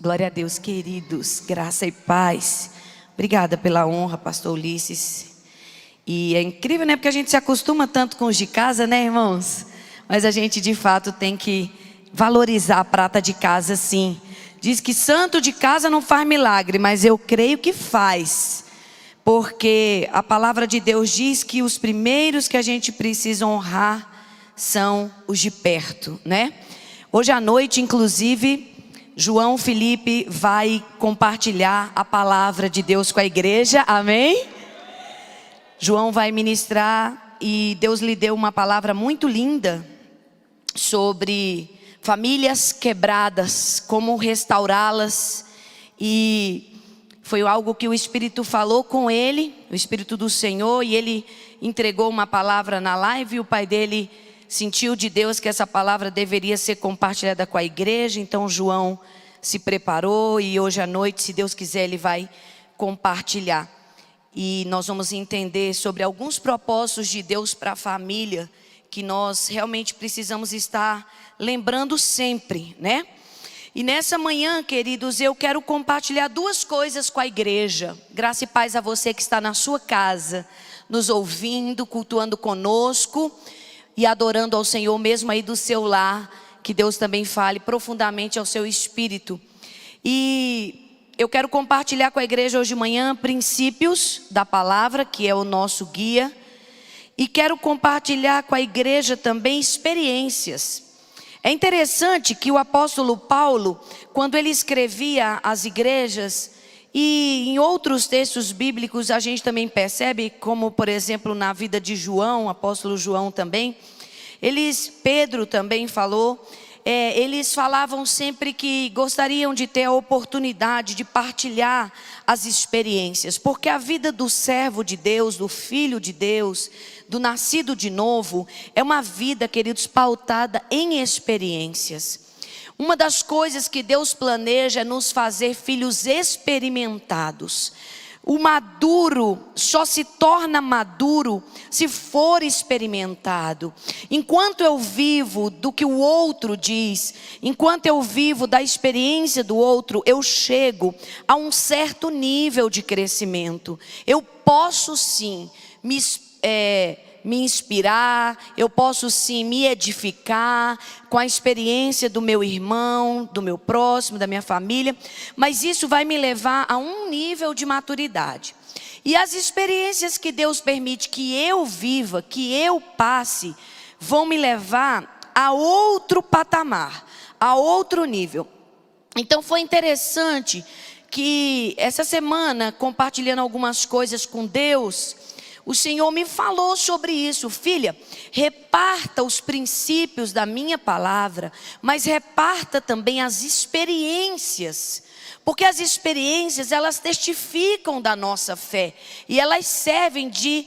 Glória a Deus, queridos, graça e paz. Obrigada pela honra, pastor Ulisses. E é incrível, né? Porque a gente se acostuma tanto com os de casa, né, irmãos? Mas a gente de fato tem que valorizar a prata de casa, sim. Diz que santo de casa não faz milagre, mas eu creio que faz. Porque a palavra de Deus diz que os primeiros que a gente precisa honrar são os de perto, né? Hoje à noite, inclusive, João Felipe vai compartilhar a palavra de Deus com a igreja, amém? João vai ministrar e Deus lhe deu uma palavra muito linda sobre famílias quebradas, como restaurá-las. E foi algo que o Espírito falou com ele, o Espírito do Senhor, e ele entregou uma palavra na live e o pai dele sentiu de Deus que essa palavra deveria ser compartilhada com a igreja. Então João se preparou e hoje à noite, se Deus quiser, ele vai compartilhar. E nós vamos entender sobre alguns propósitos de Deus para a família, que nós realmente precisamos estar lembrando sempre, né? E nessa manhã, queridos, eu quero compartilhar duas coisas com a igreja. Graça e paz a você que está na sua casa, nos ouvindo, cultuando conosco e adorando ao Senhor mesmo aí do seu lar. Que Deus também fale profundamente ao seu espírito. E eu quero compartilhar com a igreja hoje de manhã princípios da palavra, que é o nosso guia. E quero compartilhar com a igreja também experiências. É interessante que o apóstolo Paulo, quando ele escrevia às igrejas, e em outros textos bíblicos a gente também percebe, como por exemplo na vida de João, o apóstolo João também, Pedro também falou, eles falavam sempre que gostariam de ter a oportunidade de partilhar as experiências, porque a vida do servo de Deus, do filho de Deus, do nascido de novo, é uma vida, queridos, pautada em experiências. Uma das coisas que Deus planeja é nos fazer filhos experimentados. O maduro só se torna maduro se for experimentado. Enquanto eu vivo do que o outro diz, enquanto eu vivo da experiência do outro, eu chego a um certo nível de crescimento. Eu posso sim me inspirar, eu posso sim me edificar com a experiência do meu irmão, do meu próximo, da minha família, mas isso vai me levar a um nível de maturidade. E as experiências que Deus permite que eu viva, que eu passe, vão me levar a outro patamar, a outro nível. Então foi interessante que essa semana, compartilhando algumas coisas com Deus, o Senhor me falou sobre isso. Filha, reparta os princípios da minha palavra, mas reparta também as experiências. Porque as experiências, elas testificam da nossa fé. E elas servem de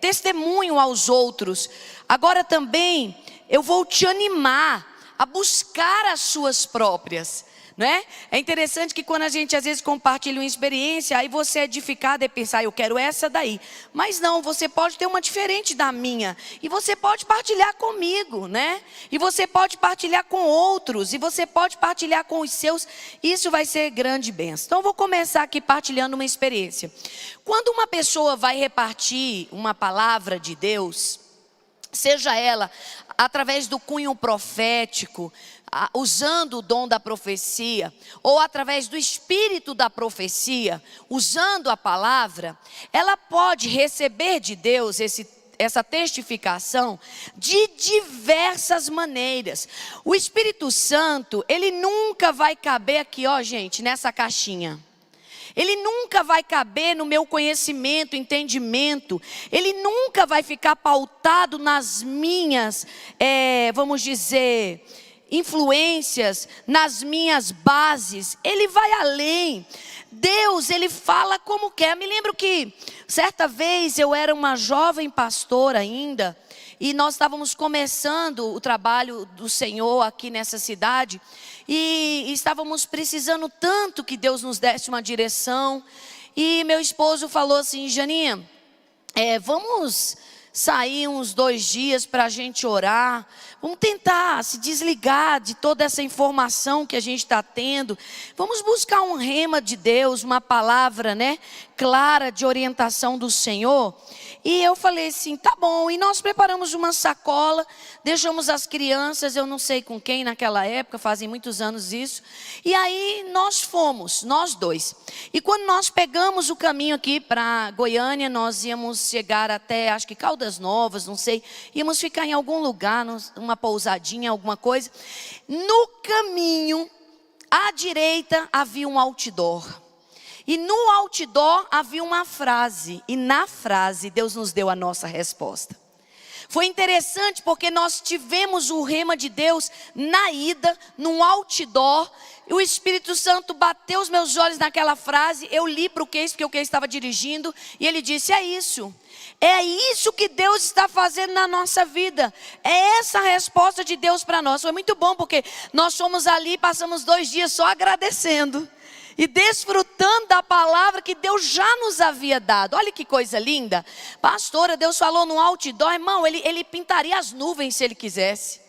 testemunho aos outros. Agora também, eu vou te animar a buscar as suas próprias. Né? É interessante que quando a gente às vezes compartilha uma experiência, aí você é edificado e pensar, eu quero essa daí. Mas não, você pode ter uma diferente da minha. E você pode partilhar comigo, né? E você pode partilhar com outros. E você pode partilhar com os seus. Isso vai ser grande bênção. Então eu vou começar aqui partilhando uma experiência. Quando uma pessoa vai repartir uma palavra de Deus, seja ela através do cunho profético, usando o dom da profecia, ou através do espírito da profecia, usando a palavra, ela pode receber de Deus essa testificação de diversas maneiras. O Espírito Santo, ele nunca vai caber aqui, ó gente, nessa caixinha. Ele nunca vai caber no meu conhecimento, entendimento. Ele nunca vai ficar pautado nas minhas, vamos dizer, influências, nas minhas bases. Ele vai além. Deus, ele fala como quer. Me lembro que certa vez eu era uma jovem pastora ainda, e nós estávamos começando o trabalho do Senhor aqui nessa cidade, e estávamos precisando tanto que Deus nos desse uma direção. E meu esposo falou assim: Janinha, vamos sair uns 2 dias para a gente orar, Vamos tentar se desligar de toda essa informação que a gente está tendo. Vamos buscar um rema de Deus, uma palavra, né, clara de orientação do Senhor. E eu falei assim, tá bom. E nós preparamos uma sacola, deixamos as crianças, eu não sei com quem naquela época, fazem muitos anos isso. E aí nós fomos, nós dois. E quando nós pegamos o caminho aqui para Goiânia, nós íamos chegar até, acho que Caldas Novas, não sei. Íamos ficar em algum lugar, uma pousadinha, alguma coisa. No caminho, à direita, havia um outdoor. E no outdoor havia uma frase, e na frase Deus nos deu a nossa resposta. Foi interessante porque nós tivemos o rema de Deus na ida, num outdoor, e o Espírito Santo bateu os meus olhos naquela frase, eu li para o Keis, porque o Keis estava dirigindo, e ele disse, é isso que Deus está fazendo na nossa vida, é essa a resposta de Deus para nós. Foi muito bom porque nós fomos ali, passamos 2 dias só agradecendo. E desfrutando da palavra que Deus já nos havia dado. Olha que coisa linda. Pastora, Deus falou no outdoor, irmão, ele pintaria as nuvens se ele quisesse.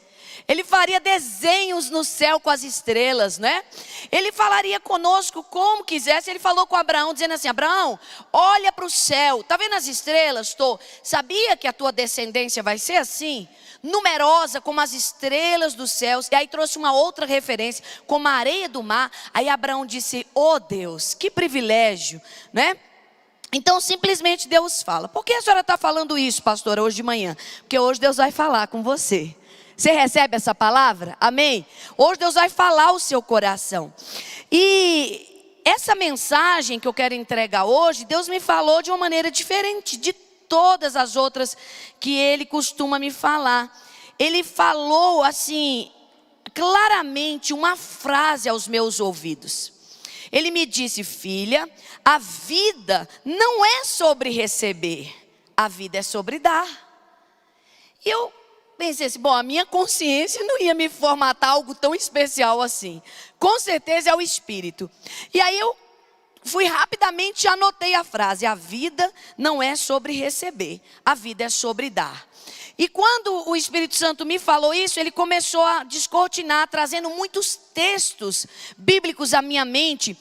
Ele faria desenhos no céu com as estrelas, né? Ele falaria conosco como quisesse. Ele falou com Abraão, dizendo assim, Abraão, olha para o céu. Está vendo as estrelas? Sabia que a tua descendência vai ser assim? Numerosa como as estrelas dos céus. E aí trouxe uma outra referência, como a areia do mar. Aí Abraão disse, oh Deus, que privilégio, né? Então simplesmente Deus fala. Por que a senhora está falando isso, pastora, hoje de manhã? Porque hoje Deus vai falar com você. Você recebe essa palavra? Amém? Hoje Deus vai falar o seu coração. E essa mensagem que eu quero entregar hoje, Deus me falou de uma maneira diferente de todas as outras que Ele costuma me falar. Ele falou assim, claramente, uma frase aos meus ouvidos. Ele me disse, filha, a vida não é sobre receber, a vida é sobre dar. E eu pensei assim, bom, a minha consciência não ia me formatar algo tão especial assim. Com certeza é o Espírito. E aí eu fui rapidamente e anotei a frase, a vida não é sobre receber, a vida é sobre dar. E quando o Espírito Santo me falou isso, ele começou a descortinar, trazendo muitos textos bíblicos à minha mente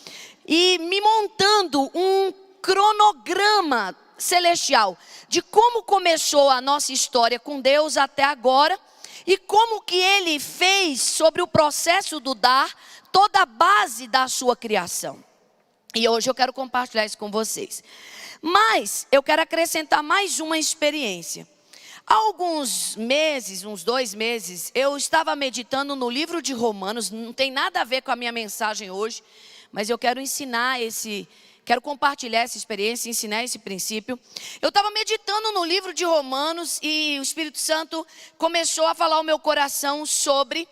e me montando um cronograma celestial de como começou a nossa história com Deus até agora e como que Ele fez sobre o processo do dar toda a base da sua criação. E hoje eu quero compartilhar isso com vocês. Mas eu quero acrescentar mais uma experiência. Há alguns meses, uns 2 meses, eu estava meditando no livro de Romanos. Não tem nada a ver com a minha mensagem hoje, mas eu quero quero compartilhar essa experiência, ensinar esse princípio. Eu estava meditando no livro de Romanos e o Espírito Santo começou a falar ao meu coração sobre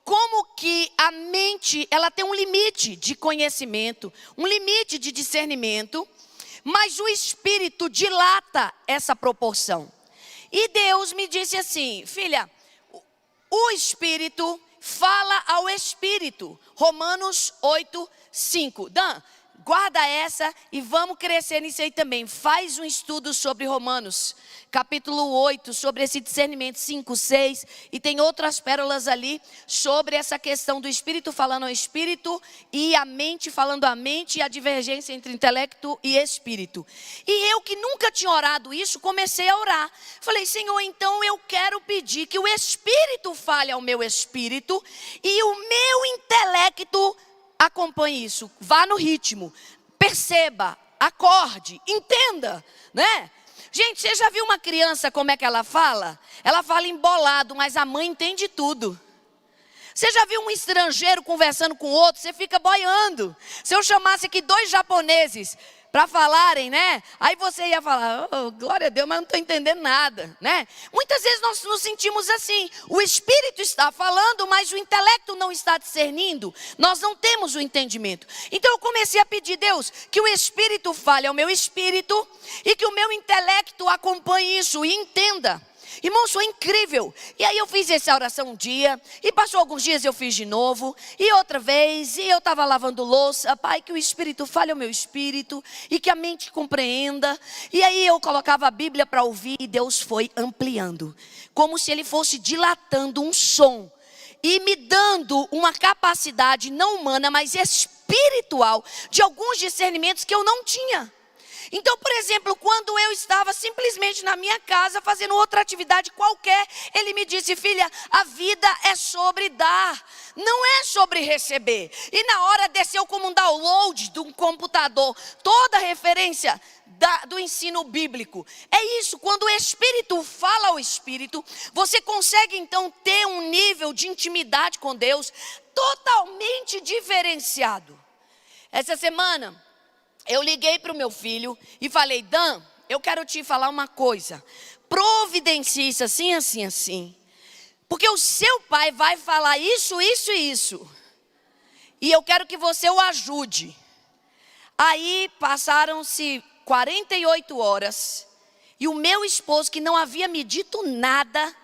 como que a mente, ela tem um limite de conhecimento, um limite de discernimento, mas o Espírito dilata essa proporção. E Deus me disse assim, filha, o Espírito fala ao Espírito. Romanos 8:5. Dan, guarda essa e vamos crescer nisso aí também. Faz um estudo sobre Romanos, capítulo 8, sobre esse discernimento 5, 6. E tem outras pérolas ali sobre essa questão do Espírito falando ao Espírito e a mente falando à mente e a divergência entre intelecto e Espírito. E eu que nunca tinha orado isso, comecei a orar. Falei, Senhor, então eu quero pedir que o Espírito fale ao meu Espírito e o meu intelecto acompanhe isso, vá no ritmo, perceba, acorde, entenda, né? Gente, você já viu uma criança como é que ela fala? Ela fala embolado, mas a mãe entende tudo. Você já viu um estrangeiro conversando com outro? Você fica boiando. Se eu chamasse aqui 2 japoneses para falarem, né? Aí você ia falar, oh, glória a Deus, mas não estou entendendo nada, né? Muitas vezes nós nos sentimos assim. O Espírito está falando, mas o intelecto não está discernindo. Nós não temos o entendimento. Então eu comecei a pedir, Deus, que o Espírito fale ao meu espírito e que o meu intelecto acompanhe isso e entenda. Irmãos, foi incrível. E aí eu fiz essa oração um dia, e passou alguns dias eu fiz de novo, e outra vez, e eu estava lavando louça. Pai, que o Espírito fale ao meu espírito, e que a mente compreenda. E aí eu colocava a Bíblia para ouvir, e Deus foi ampliando, como se Ele fosse dilatando um som, e me dando uma capacidade não humana, mas espiritual, de alguns discernimentos que eu não tinha. Então, por exemplo, quando eu estava simplesmente na minha casa fazendo outra atividade qualquer, ele me disse: filha, a vida é sobre dar, não é sobre receber. E na hora desceu como um download de um computador toda a referência do ensino bíblico. É isso, quando o Espírito fala ao Espírito, você consegue então ter um nível de intimidade com Deus totalmente diferenciado. Essa semana eu liguei para o meu filho e falei: Dan, eu quero te falar uma coisa. Providencie isso assim, assim, assim. Porque o seu pai vai falar isso, isso e isso. E eu quero que você o ajude. Aí passaram-se 48 horas. E o meu esposo, que não havia me dito nada,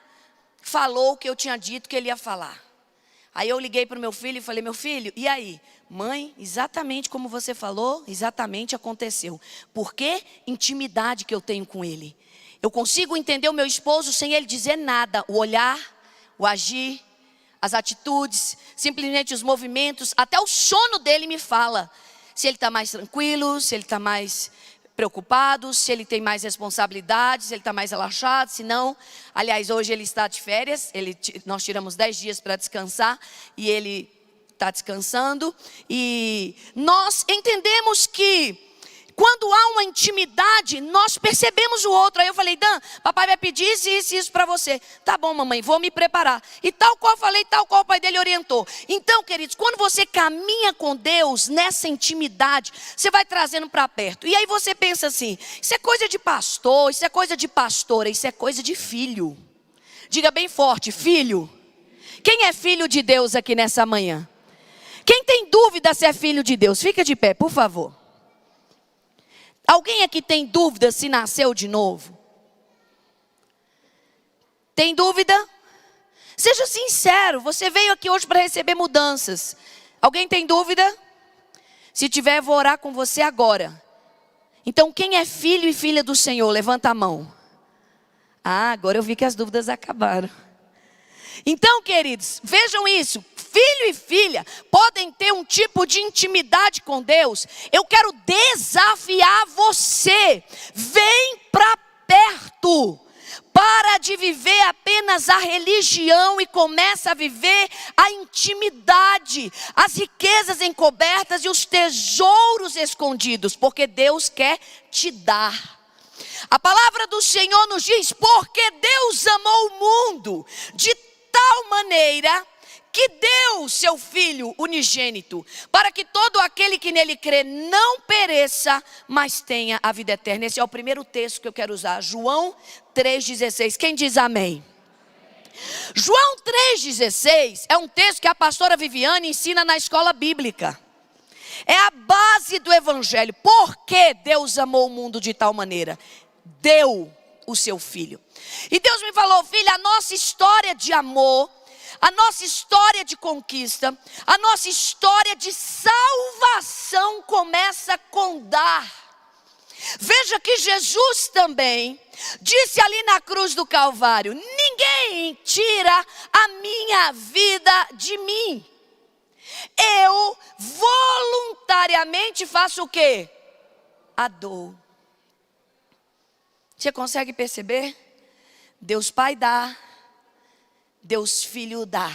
falou o que eu tinha dito que ele ia falar. Aí eu liguei para o meu filho e falei: meu filho, e aí? Mãe, exatamente como você falou, exatamente aconteceu. Por que? Intimidade que eu tenho com ele. Eu consigo entender o meu esposo sem ele dizer nada. O olhar, o agir, as atitudes, simplesmente os movimentos, até o sono dele me fala. Se ele está mais tranquilo, se ele está mais preocupado, se ele tem mais responsabilidades, se ele está mais relaxado, se não. Aliás, hoje ele está de férias, nós tiramos 10 dias para descansar e ele está descansando. E nós entendemos que quando há uma intimidade, nós percebemos o outro. Aí eu falei: Dan, papai vai pedir isso, isso, isso para você. Tá bom, mamãe, vou me preparar. E tal qual eu falei, tal qual o pai dele orientou. Então, queridos, quando você caminha com Deus nessa intimidade, você vai trazendo para perto. E aí você pensa assim: isso é coisa de pastor, isso é coisa de pastora, isso é coisa de filho. Diga bem forte: filho. Quem é filho de Deus aqui nessa manhã? Quem tem dúvida se é filho de Deus? Fica de pé, por favor. Alguém aqui tem dúvida se nasceu de novo? Tem dúvida? Seja sincero, você veio aqui hoje para receber mudanças. Alguém tem dúvida? Se tiver, eu vou orar com você agora. Então, quem é filho e filha do Senhor? Levanta a mão. Ah, agora eu vi que as dúvidas acabaram. Então, queridos, vejam isso. Filho e filha podem ter um tipo de intimidade com Deus. Eu quero desafiar você. Vem para perto. Para de viver apenas a religião e começa a viver a intimidade, as riquezas encobertas e os tesouros escondidos, porque Deus quer te dar. A palavra do Senhor nos diz: porque Deus amou o mundo de tal maneira que deu seu Filho unigênito, para que todo aquele que nele crê não pereça, mas tenha a vida eterna. Esse é o primeiro texto que eu quero usar, João 3,16. Quem diz amém? João 3,16 é um texto que a pastora Viviane ensina na escola bíblica. É a base do evangelho. Por que Deus amou o mundo de tal maneira? Deu o seu Filho. E Deus me falou: filha, a nossa história de amor, a nossa história de conquista, a nossa história de salvação começa com dar. Veja que Jesus também disse ali na cruz do Calvário: ninguém tira a minha vida de mim. Eu voluntariamente faço o quê? A dou. Você consegue perceber? Deus Pai dá, Deus Filho dá.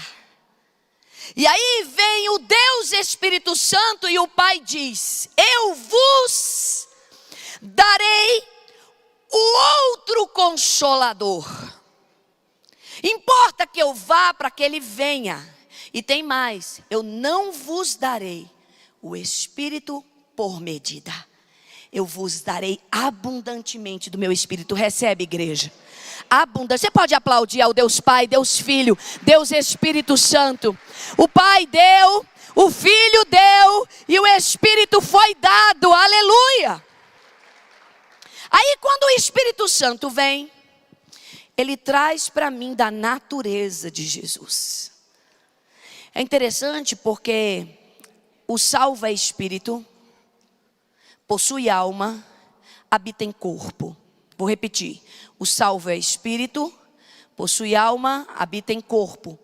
E aí vem o Deus Espírito Santo e o Pai diz: eu vos darei o outro Consolador. Importa que eu vá para que ele venha. E tem mais: eu não vos darei o Espírito por medida. Eu vos darei abundantemente do meu Espírito. Recebe, igreja. Abundante. Você pode aplaudir ao Deus Pai, Deus Filho, Deus Espírito Santo. O Pai deu, o Filho deu e o Espírito foi dado. Aleluia. Aí quando o Espírito Santo vem, ele traz para mim da natureza de Jesus. É interessante porque o salvo é espírito, possui alma, habita em corpo. Vou repetir. O salvo é espírito, possui alma, habita em corpo.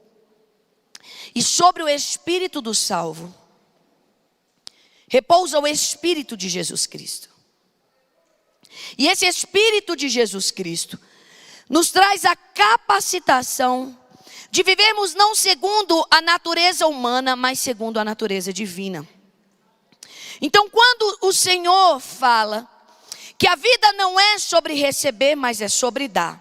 E sobre o espírito do salvo, repousa o Espírito de Jesus Cristo. E esse Espírito de Jesus Cristo nos traz a capacitação de vivermos não segundo a natureza humana, mas segundo a natureza divina. Então, quando o Senhor fala que a vida não é sobre receber, mas é sobre dar.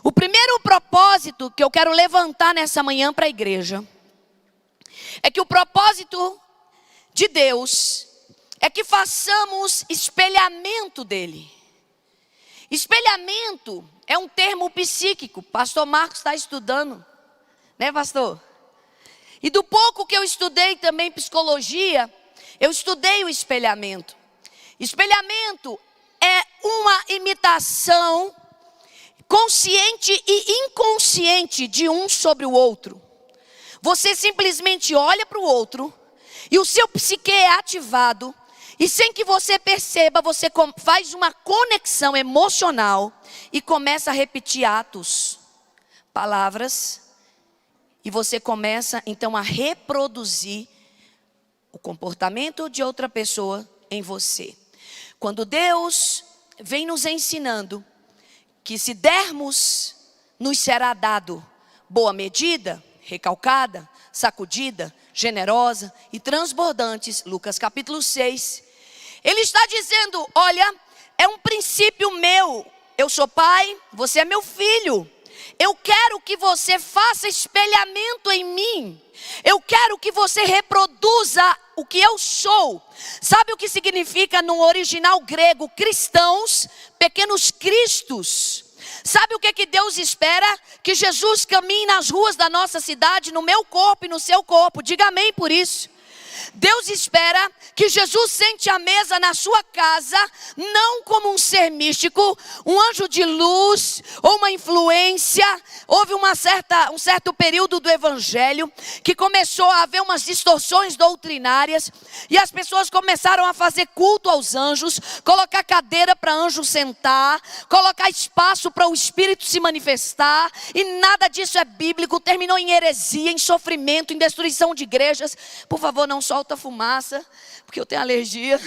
O primeiro propósito que eu quero levantar nessa manhã para a igreja é que o propósito de Deus é que façamos espelhamento dele. Espelhamento é um termo psíquico. Pastor Marcos está estudando, né, pastor? E do pouco que eu estudei também psicologia, eu estudei o espelhamento. Espelhamento é uma imitação consciente e inconsciente de um sobre o outro. Você simplesmente olha para o outro e o seu psique é ativado. E sem que você perceba, você faz uma conexão emocional e começa a repetir atos, palavras. E você começa então a reproduzir o comportamento de outra pessoa em você. Quando Deus vem nos ensinando que se dermos, nos será dado boa medida, recalcada, sacudida, generosa e transbordantes, Lucas capítulo 6. Ele está dizendo, olha, é um princípio meu, eu sou pai, você é meu filho. Eu quero que você faça espelhamento em mim. Eu quero que você reproduza o que eu sou. Sabe o que significa no original grego, cristãos, pequenos cristos? Sabe o que Deus espera? Que Jesus caminhe nas ruas da nossa cidade, no meu corpo e no seu corpo. Diga amém por isso. Deus espera que Jesus sente à mesa na sua casa, não como um ser místico, um anjo de luz ou uma influência. Houve um certo período do evangelho que começou a haver umas distorções doutrinárias e as pessoas começaram a fazer culto aos anjos, colocar cadeira para anjo sentar, colocar espaço para o Espírito se manifestar, e nada disso é bíblico. Terminou em heresia, em sofrimento, em destruição de igrejas. Por favor, não solta fumaça, porque eu tenho alergia.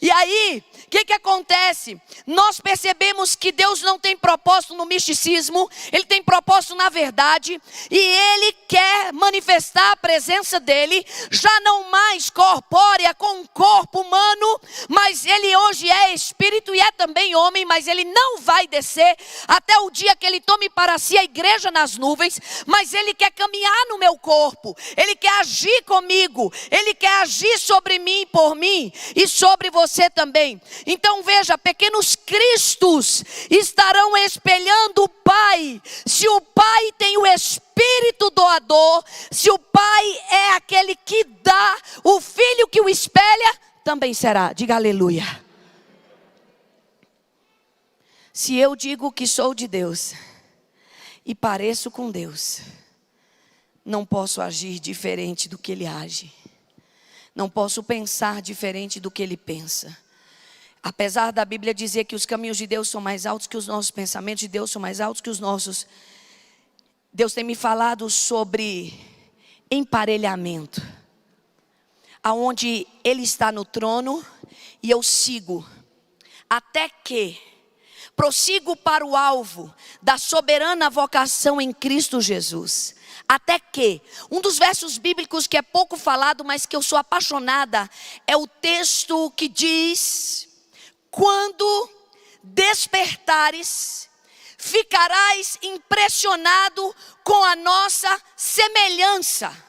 E aí, o que acontece? Nós percebemos que Deus não tem propósito no misticismo, Ele tem propósito na verdade, e Ele quer manifestar a presença dEle, já não mais corpórea com um corpo humano, mas Ele hoje é espírito e é também homem, mas Ele não vai descer até o dia que Ele tome para si a igreja nas nuvens, mas Ele quer caminhar no meu corpo, Ele quer agir comigo, Ele quer agir sobre mim, por mim e sobre você também. Então veja, pequenos cristos estarão espelhando o Pai. Se o Pai tem o Espírito doador, se o Pai é aquele que dá, o Filho que o espelha também será. Diga aleluia. Se eu digo que sou de Deus e pareço com Deus, não posso agir diferente do que Ele age. Não posso pensar diferente do que Ele pensa. Apesar da Bíblia dizer que os caminhos de Deus são mais altos que os nossos pensamentos, de Deus são mais altos que os nossos. Deus tem me falado sobre emparelhamento. Aonde Ele está no trono e eu sigo. Até que prossigo para o alvo da soberana vocação em Cristo Jesus. Até que, um dos versos bíblicos que é pouco falado, mas que eu sou apaixonada, é o texto que diz: quando despertares, ficarás impressionado com a nossa semelhança.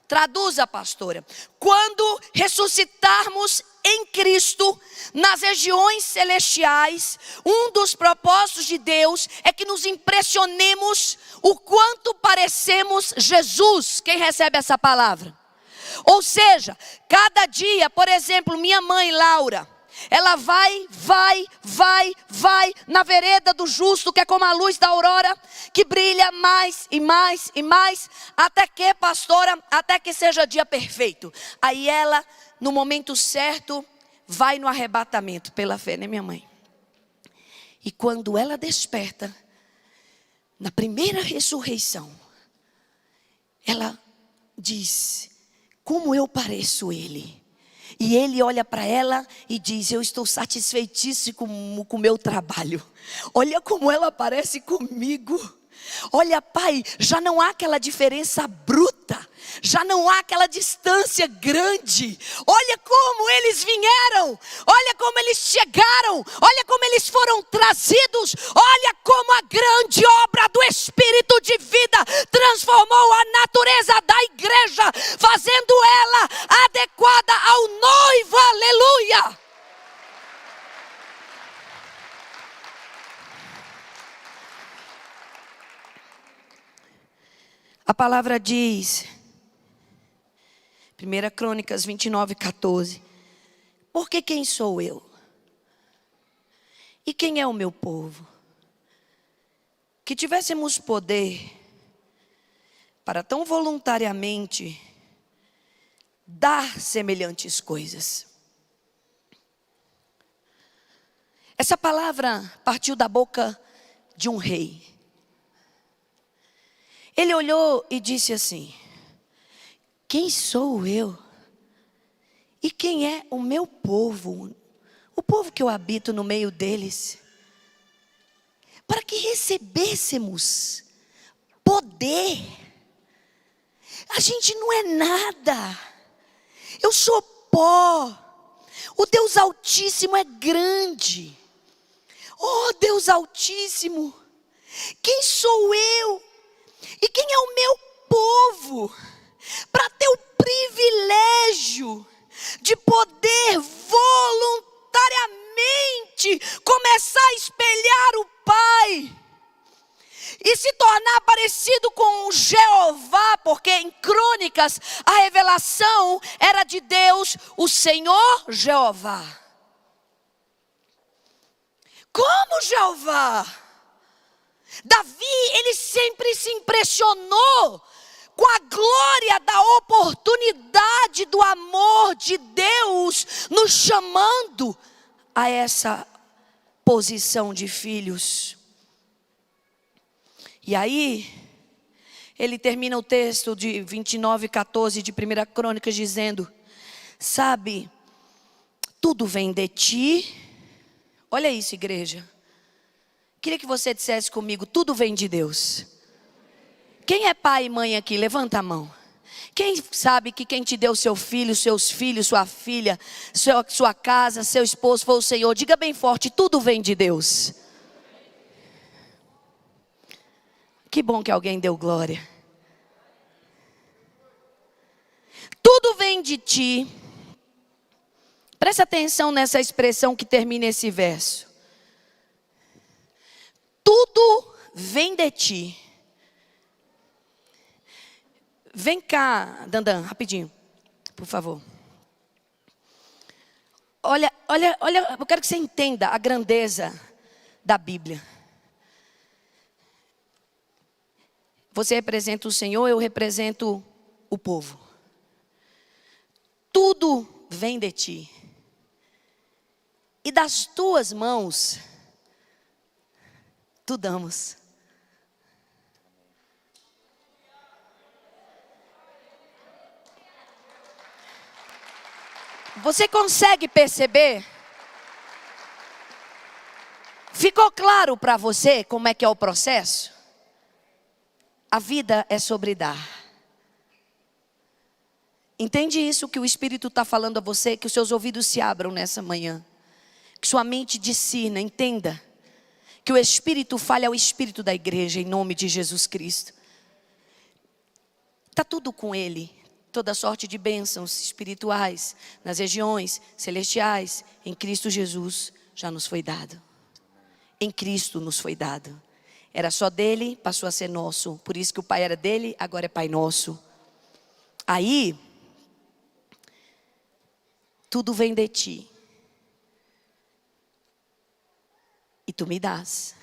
Traduza, pastora. Quando ressuscitarmos em Cristo, nas regiões celestiais, um dos propósitos de Deus é que nos impressionemos o quanto parecemos Jesus. Quem recebe essa palavra? Ou seja, cada dia, por exemplo, minha mãe Laura, Ela vai na vereda do justo, que é como a luz da aurora, que brilha mais e mais e mais, até que, pastora, até que seja dia perfeito. Aí ela, no momento certo, vai no arrebatamento, pela fé, né, minha mãe? E quando ela desperta, na primeira ressurreição, ela diz: como eu pareço ele. E ele olha para ela e diz: eu estou satisfeitíssimo com o meu trabalho. Olha como ela parece comigo. Olha, pai, já não há aquela diferença bruta, já não há aquela distância grande. Olha como eles vieram, olha como eles chegaram, olha como eles foram trazidos. Olha como a grande obra do Espírito de vida transformou a natureza da igreja, fazendo ela adequada ao noivo. Aleluia! A palavra diz, 1 Crônicas 29:14, porque quem sou eu? E quem é o meu povo? Que tivéssemos poder para tão voluntariamente dar semelhantes coisas. Essa palavra partiu da boca de um rei. Ele olhou e disse assim: quem sou eu? E quem é o meu povo? O povo que eu habito no meio deles. Para que recebêssemos poder. A gente não é nada. Eu sou pó. O Deus Altíssimo é grande. Oh, Deus Altíssimo, quem sou eu? E quem é o meu povo, para ter o privilégio de poder voluntariamente começar a espelhar o Pai e se tornar parecido com Jeová, porque em Crônicas a revelação era de Deus, o Senhor Jeová. Como Jeová? Davi, ele sempre se impressionou com a glória da oportunidade do amor de Deus nos chamando a essa posição de filhos. E aí, ele termina o texto de 29:14 de 1 Crônicas dizendo: sabe, tudo vem de ti. Olha isso, igreja. Queria que você dissesse comigo: tudo vem de Deus. Quem é pai e mãe aqui? Levanta a mão. Quem sabe que quem te deu seu filho, seus filhos, sua filha, sua casa, seu esposo foi o Senhor? Diga bem forte: tudo vem de Deus. Que bom que alguém deu glória. Tudo vem de ti. Presta atenção nessa expressão que termina esse verso. Tudo vem de ti. Vem cá, Dandan, rapidinho, por favor. Olha, eu quero que você entenda a grandeza da Bíblia. Você representa o Senhor, eu represento o povo. Tudo vem de ti. E das tuas mãos, tu damos. Você consegue perceber? Ficou claro para você como é que é o processo? A vida é sobre dar. Entende isso que o Espírito está falando a você? Que os seus ouvidos se abram nessa manhã. Que sua mente discirna, entenda. Que o Espírito fale ao Espírito da igreja, em nome de Jesus Cristo. Está tudo com Ele. Toda sorte de bênçãos espirituais nas regiões celestiais, em Cristo Jesus, já nos foi dado. Em Cristo nos foi dado. Era só dele, passou a ser nosso. Por isso que o Pai era dele, agora é Pai nosso. Aí, tudo vem de ti. tu me dás.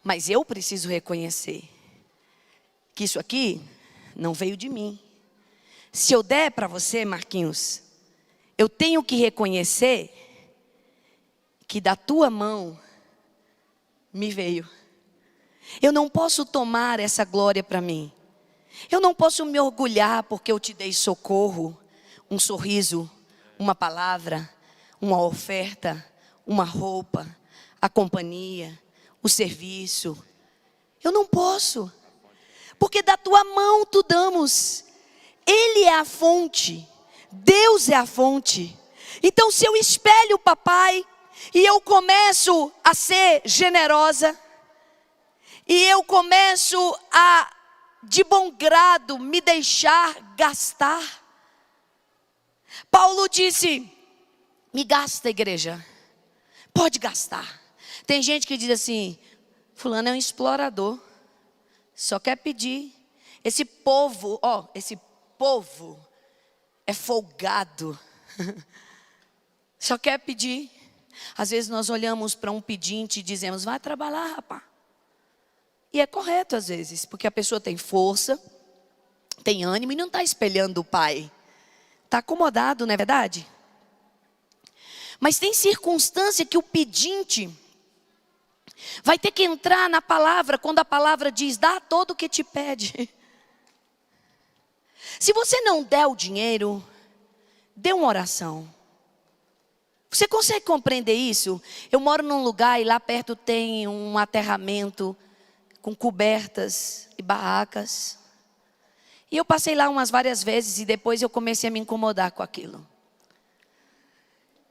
Mas eu preciso reconhecer que isso aqui não veio de mim. Se eu der para você, Marquinhos, eu tenho que reconhecer que da tua mão me veio. Eu não posso tomar essa glória para mim. Eu não posso me orgulhar porque eu te dei socorro, um sorriso, uma palavra, uma oferta, uma roupa, a companhia, o serviço. Eu não posso, porque da tua mão tu damos. Ele é a fonte, Deus é a fonte. Então se eu espelho o papai e eu começo a ser generosa, e eu começo a, de bom grado, me deixar gastar. Paulo disse, me gasta, igreja. Pode gastar. Tem gente que diz assim, fulano é um explorador. Só quer pedir. Esse povo é folgado. Só quer pedir. Às vezes nós olhamos para um pedinte e dizemos, vai trabalhar, rapaz. E é correto às vezes, porque a pessoa tem força, tem ânimo e não está espelhando o pai. Está acomodado, não é verdade? Mas tem circunstância que o pedinte vai ter que entrar na palavra, quando a palavra diz, dá todo o que te pede. Se você não der o dinheiro, dê uma oração. Você consegue compreender isso? Eu moro num lugar e lá perto tem um aterramento com cobertas e barracas. E eu passei lá várias vezes e depois eu comecei a me incomodar com aquilo.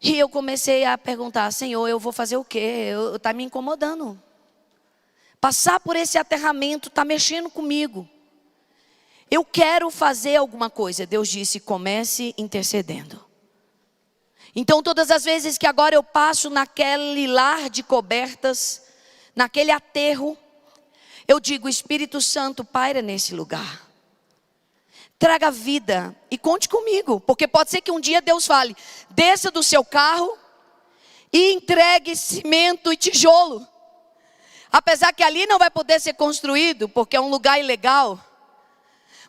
E eu comecei a perguntar, Senhor, eu vou fazer o quê? Está me incomodando. Passar por esse aterramento está mexendo comigo. Eu quero fazer alguma coisa. Deus disse, comece intercedendo. Então todas as vezes que agora eu passo naquele lar de cobertas, naquele aterro, eu digo, Espírito Santo, paira nesse lugar. Traga vida e conte comigo. Porque pode ser que um dia Deus fale, desça do seu carro e entregue cimento e tijolo. Apesar que ali não vai poder ser construído, porque é um lugar ilegal.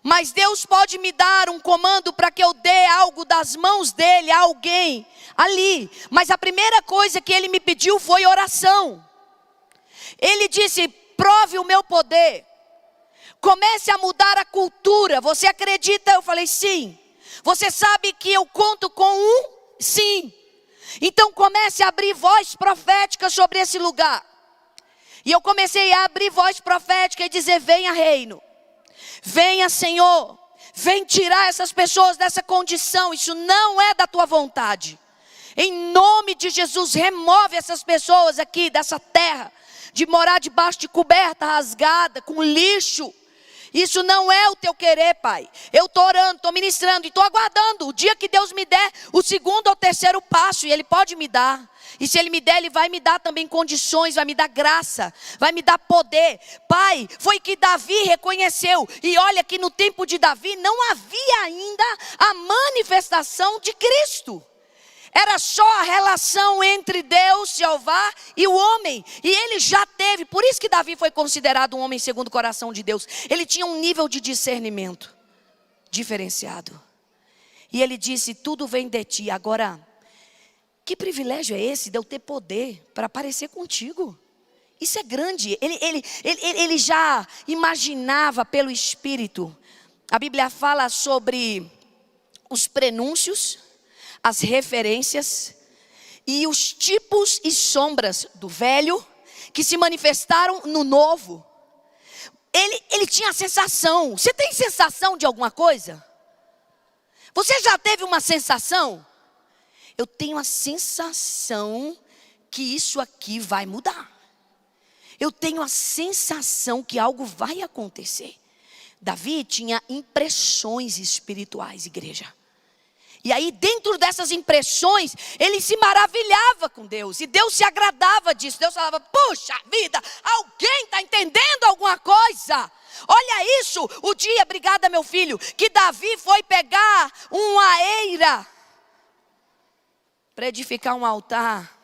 Mas Deus pode me dar um comando para que eu dê algo das mãos dele a alguém ali. Mas a primeira coisa que ele me pediu foi oração. Ele disse, prove o meu poder. Comece a mudar a cultura. Você acredita? Eu falei sim. Você sabe que eu conto com um? Sim. Então comece a abrir voz profética sobre esse lugar. E eu comecei a abrir voz profética e dizer, venha reino. Venha Senhor. Vem tirar essas pessoas dessa condição. Isso não é da tua vontade. Em nome de Jesus, remove essas pessoas aqui dessa terra. De morar debaixo de coberta rasgada, com lixo. Isso não é o teu querer, Pai. Eu estou orando, estou ministrando e estou aguardando o dia que Deus me der o segundo ou terceiro passo. E Ele pode me dar. E se Ele me der, Ele vai me dar também condições, vai me dar graça, vai me dar poder. Pai, foi que Davi reconheceu. E olha que no tempo de Davi não havia ainda a manifestação de Cristo. Era só a relação entre Deus, Jeová e o homem. E ele já teve, por isso que Davi foi considerado um homem segundo o coração de Deus. Ele tinha um nível de discernimento diferenciado. E ele disse, tudo vem de ti. Agora, que privilégio é esse de eu ter poder para aparecer contigo? Isso é grande. Ele já imaginava pelo Espírito. A Bíblia fala sobre os prenúncios, as referências e os tipos e sombras do velho que se manifestaram no novo. Ele tinha a sensação. Você tem sensação de alguma coisa? Você já teve uma sensação? Eu tenho a sensação que isso aqui vai mudar. Eu tenho a sensação que algo vai acontecer. Davi tinha impressões espirituais, igreja. E aí dentro dessas impressões, ele se maravilhava com Deus. E Deus se agradava disso. Deus falava, puxa vida, alguém está entendendo alguma coisa? Olha isso, o dia, obrigada meu filho, que Davi foi pegar uma eira para edificar um altar.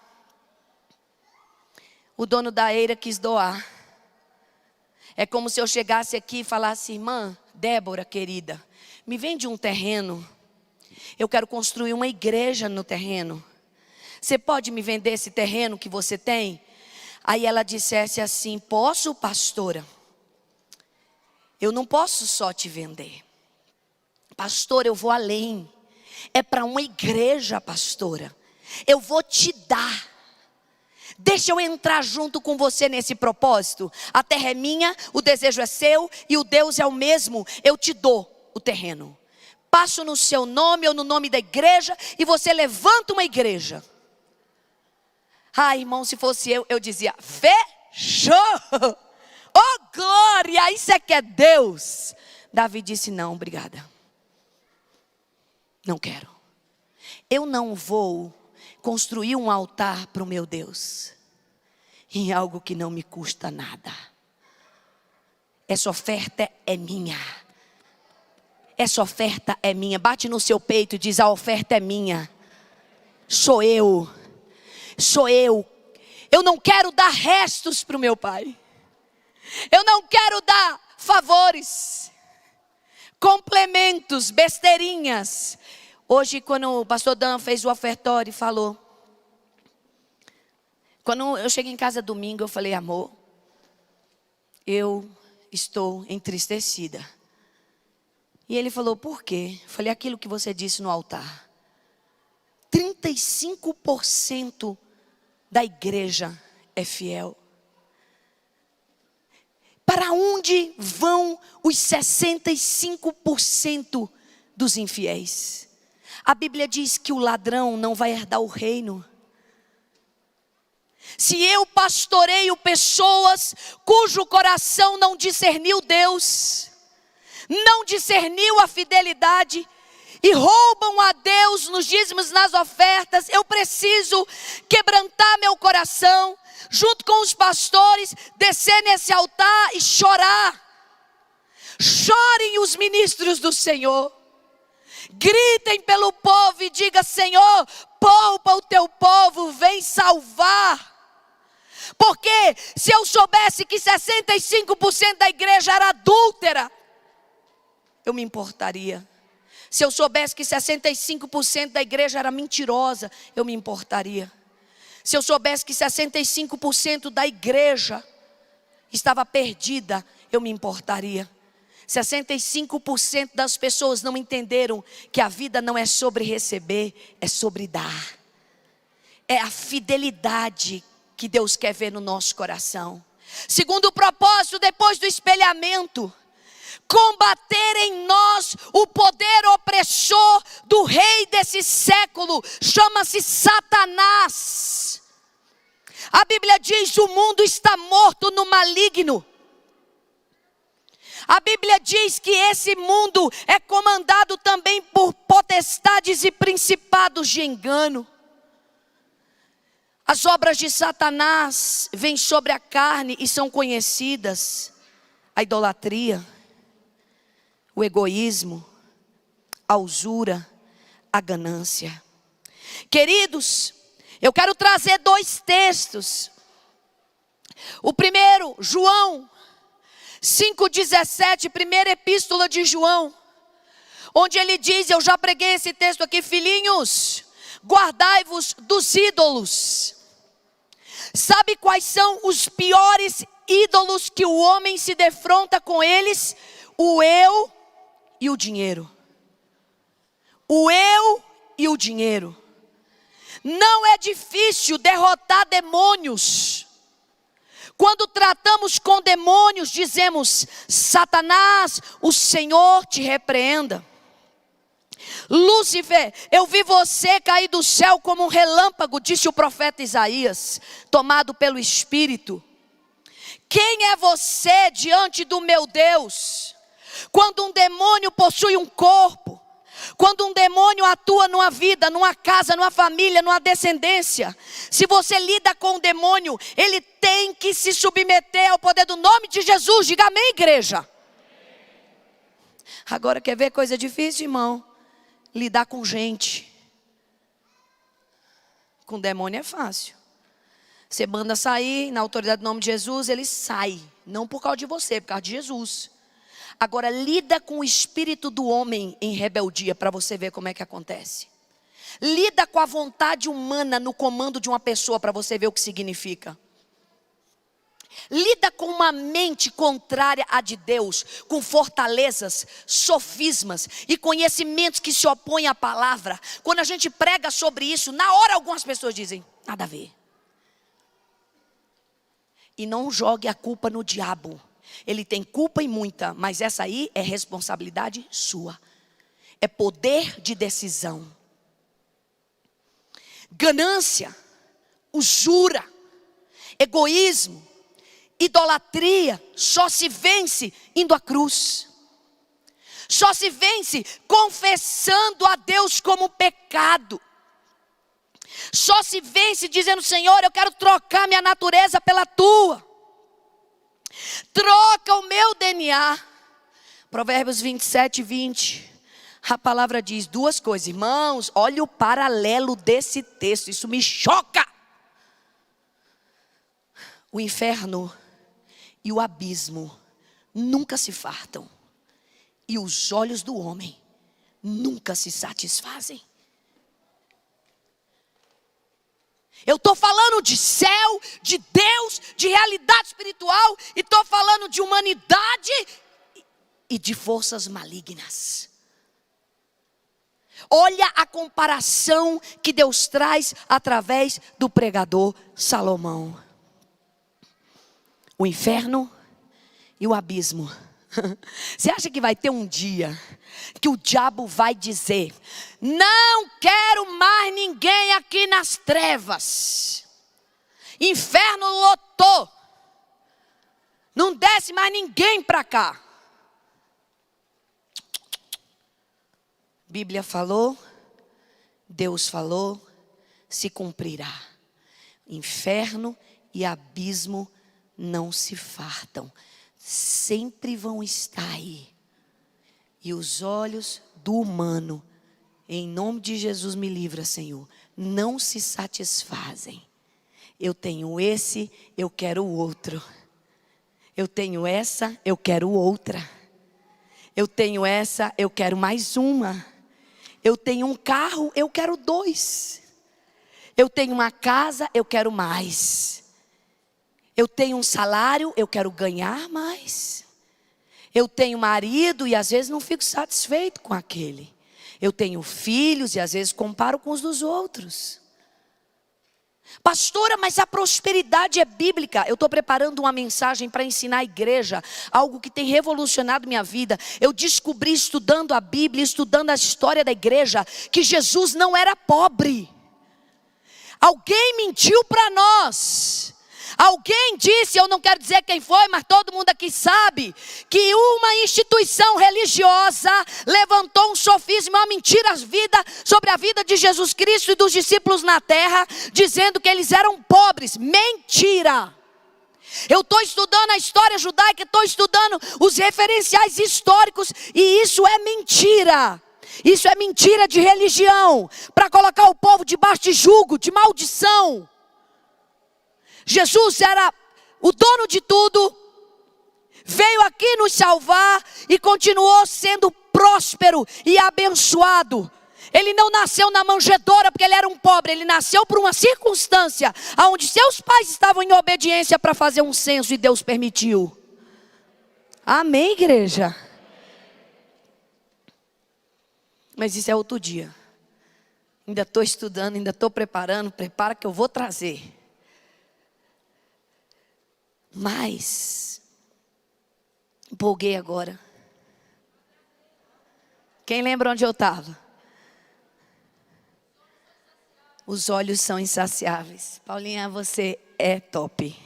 O dono da eira quis doar. É como se eu chegasse aqui e falasse: irmã Débora querida, me vende um terreno. Eu quero construir uma igreja no terreno. Você pode me vender esse terreno que você tem? Aí ela dissesse assim: posso, pastora? Eu não posso só te vender. Pastor, eu vou além. É para uma igreja, pastora. Eu vou te dar. Deixa eu entrar junto com você nesse propósito. A terra é minha, o desejo é seu e o Deus é o mesmo. Eu te dou o terreno. Passo no seu nome ou no nome da igreja e você levanta uma igreja. Ah, irmão, se fosse eu dizia: fechou. Oh, glória, isso é que é Deus. Davi disse: não, obrigada. Não quero. Eu não vou construir um altar para o meu Deus em algo que não me custa nada. Essa oferta é minha. Essa oferta é minha. Bate no seu peito e diz: a oferta é minha. Sou eu. Sou eu. Eu não quero dar restos para o meu pai. Eu não quero dar favores, complementos, besteirinhas. Hoje, quando o pastor Dan fez o ofertório e falou, quando eu cheguei em casa domingo, eu falei: amor, eu estou entristecida. E ele falou: por quê? Eu falei: aquilo que você disse no altar. 35% da igreja é fiel. Para onde vão os 65% dos infiéis? A Bíblia diz que o ladrão não vai herdar o reino. Se eu pastoreio pessoas cujo coração não discerniu Deus, não discerniu a fidelidade e roubam a Deus nos dízimos, nas ofertas, eu preciso quebrantar meu coração, junto com os pastores, descer nesse altar e chorar. Chorem os ministros do Senhor. Gritem pelo povo e diga: Senhor, poupa o teu povo, vem salvar. Porque se eu soubesse que 65% da igreja era adúltera, eu me importaria. Se eu soubesse que 65% da igreja era mentirosa, eu me importaria. Se eu soubesse que 65% da igreja estava perdida, eu me importaria. 65% das pessoas não entenderam que a vida não é sobre receber, é sobre dar. É a fidelidade que Deus quer ver no nosso coração. Segundo o propósito, depois do espelhamento, combater em nós o poder opressor do rei desse século, chama-se Satanás. A Bíblia diz: o mundo está morto no maligno. A Bíblia diz que esse mundo é comandado também por potestades e principados de engano. As obras de Satanás vêm sobre a carne e são conhecidas: a idolatria, o egoísmo, a usura, a ganância. Queridos, eu quero trazer 2 textos. O primeiro, João 5,17, primeira epístola de João, onde ele diz, eu já preguei esse texto aqui: filhinhos, guardai-vos dos ídolos. Sabe quais são os piores ídolos que o homem se defronta com eles? O eu e o dinheiro. O eu e o dinheiro. Não é difícil derrotar demônios. Quando tratamos com demônios, dizemos: Satanás, o Senhor te repreenda. Lúcifer, eu vi você cair do céu como um relâmpago, disse o profeta Isaías, tomado pelo Espírito. Quem é você diante do meu Deus? Quando um demônio possui um corpo, quando um demônio atua numa vida, numa casa, numa família, numa descendência, se você lida com o demônio, ele tem que se submeter ao poder do nome de Jesus. Diga amém, igreja. Agora, quer ver coisa difícil, irmão? Lidar com gente. Com demônio é fácil. Você manda sair, na autoridade do nome de Jesus, ele sai. Não por causa de você, por causa de Jesus. Agora, lida com o espírito do homem em rebeldia, para você ver como é que acontece. Lida com a vontade humana no comando de uma pessoa, para você ver o que significa. Lida com uma mente contrária à de Deus, com fortalezas, sofismas e conhecimentos que se opõem à palavra. Quando a gente prega sobre isso, na hora algumas pessoas dizem, nada a ver. E não jogue a culpa no diabo. Ele tem culpa e muita, mas essa aí é responsabilidade sua. É poder de decisão. Ganância, usura, egoísmo, idolatria, só se vence indo à cruz. Só se vence confessando a Deus como pecado. Só se vence dizendo, Senhor, eu quero trocar minha natureza pela tua. Troca o meu DNA. Provérbios 27, 20. A palavra diz duas coisas. Irmãos, olha o paralelo desse texto. Isso me choca. O inferno e o abismo nunca se fartam. E os olhos do homem nunca se satisfazem. Eu estou falando de céu, de Deus, de realidade espiritual. E estou falando de humanidade e de forças malignas. Olha a comparação que Deus traz através do pregador Salomão. O inferno e o abismo. Você acha que vai ter um dia que o diabo vai dizer, não quero mais ninguém aqui nas trevas. Inferno lotou. Não desce mais ninguém para cá. Bíblia falou, Deus falou, se cumprirá. Inferno e abismo não se fartam. Sempre vão estar aí. E os olhos do humano, em nome de Jesus me livra, Senhor, não se satisfazem. Eu tenho esse, eu quero o outro. Eu tenho essa, eu quero outra. Eu tenho essa, eu quero mais uma. Eu tenho um carro, eu quero dois. Eu tenho uma casa, eu quero mais. Eu tenho um salário, eu quero ganhar mais. Eu tenho marido e às vezes não fico satisfeito com aquele. Eu tenho filhos e às vezes comparo com os dos outros. Pastora, mas a prosperidade é bíblica. Eu estou preparando uma mensagem para ensinar a igreja algo que tem revolucionado minha vida. Eu descobri estudando a Bíblia, estudando a história da igreja, que Jesus não era pobre. Alguém mentiu para nós. Alguém disse, eu não quero dizer quem foi, mas todo mundo aqui sabe, que uma instituição religiosa levantou um sofisma, uma mentira sobre a vida de Jesus Cristo e dos discípulos na terra, dizendo que eles eram pobres. Mentira! Eu estou estudando a história judaica, estou estudando os referenciais históricos, e isso é mentira. Isso é mentira de religião, para colocar o povo debaixo de jugo, de maldição. Jesus era o dono de tudo, veio aqui nos salvar e continuou sendo próspero e abençoado. Ele não nasceu na manjedoura porque ele era um pobre, ele nasceu por uma circunstância onde seus pais estavam em obediência para fazer um censo e Deus permitiu. Amém, igreja? Mas isso é outro dia. Ainda estou estudando, ainda estou preparando, prepara que eu vou trazer. Mas, empolguei agora. Quem lembra onde eu estava? Os olhos são insaciáveis. Paulinha, você é top.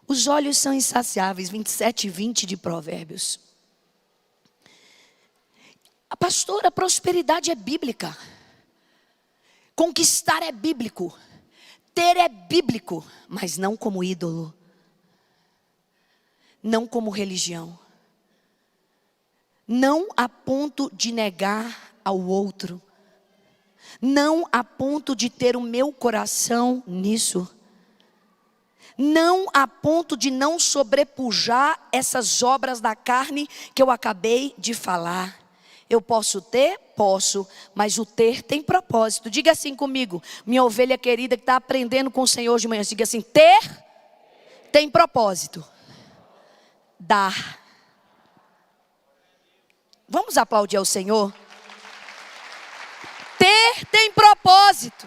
Os olhos são insaciáveis, 27 e 20 de Provérbios. A pastora, a prosperidade é bíblica. Conquistar é bíblico. Ter é bíblico, mas não como ídolo. Não como religião. Não a ponto de negar ao outro. Não a ponto de ter o meu coração nisso. não a ponto de não sobrepujar essas obras da carne que eu acabei de falar. Eu posso ter? Posso, mas o ter tem propósito. Diga assim comigo, minha ovelha querida que está aprendendo com o Senhor de manhã. Diga assim, ter tem propósito. Dar. Vamos aplaudir ao Senhor? Ter tem propósito.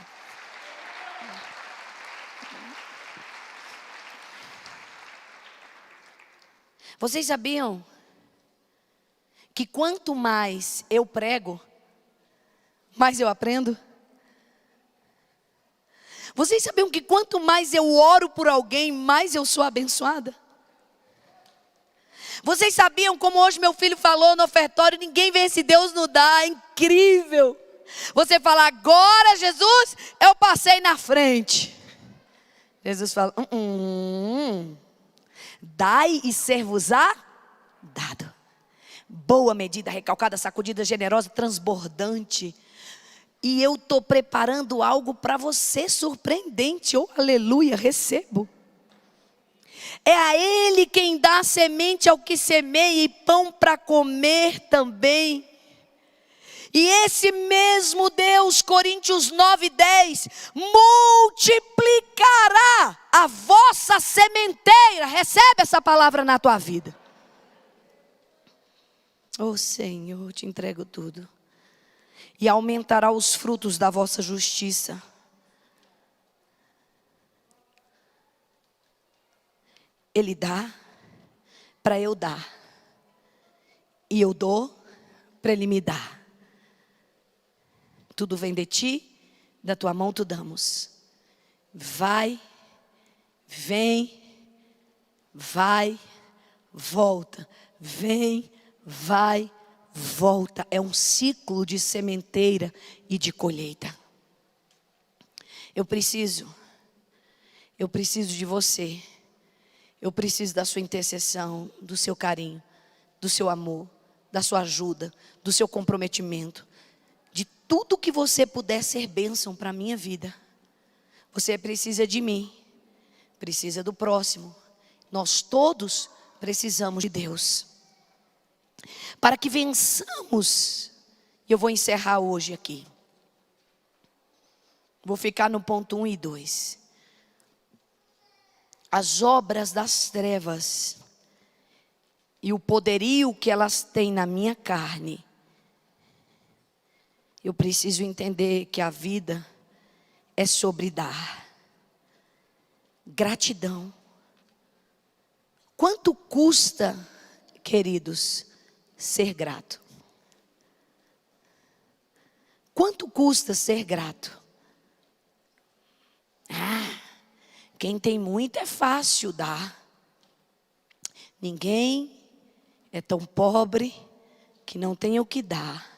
Vocês sabiam que quanto mais eu prego, mais eu aprendo? Vocês sabiam que quanto mais eu oro por alguém, mais eu sou abençoada? Vocês sabiam como hoje meu filho falou no ofertório, ninguém vence Deus no dá, é incrível. Você fala, agora Jesus, eu passei na frente. Jesus fala, dai e ser-vos-á dado. Boa medida, recalcada, sacudida, generosa, transbordante. E eu estou preparando algo para você surpreendente. Oh, aleluia, recebo. É a Ele quem dá semente ao que semeia e pão para comer também. E esse mesmo Deus, Coríntios 9:10, multiplicará a vossa sementeira. Recebe essa palavra na tua vida. Oh Senhor, te entrego tudo. E aumentará os frutos da vossa justiça. Ele dá para eu dar. E eu dou para Ele me dar. Tudo vem de ti, da tua mão tu damos. Vai, vem, vai, volta. Vem, vai, volta. É um ciclo de sementeira e de colheita. Eu preciso de você. Eu preciso da sua intercessão, do seu carinho, do seu amor, da sua ajuda, do seu comprometimento. De tudo que você puder ser bênção para a minha vida. Você precisa de mim, precisa do próximo. Nós todos precisamos de Deus. Para que vençamos, eu vou encerrar hoje aqui. Vou ficar no ponto 1 e 2. As obras das trevas e o poderio que elas têm na minha carne. Eu preciso entender que a vida é sobre dar. Gratidão. Quanto custa, queridos, ser grato? Quanto custa ser grato? Quem tem muito é fácil dar. Ninguém é tão pobre que não tenha o que dar.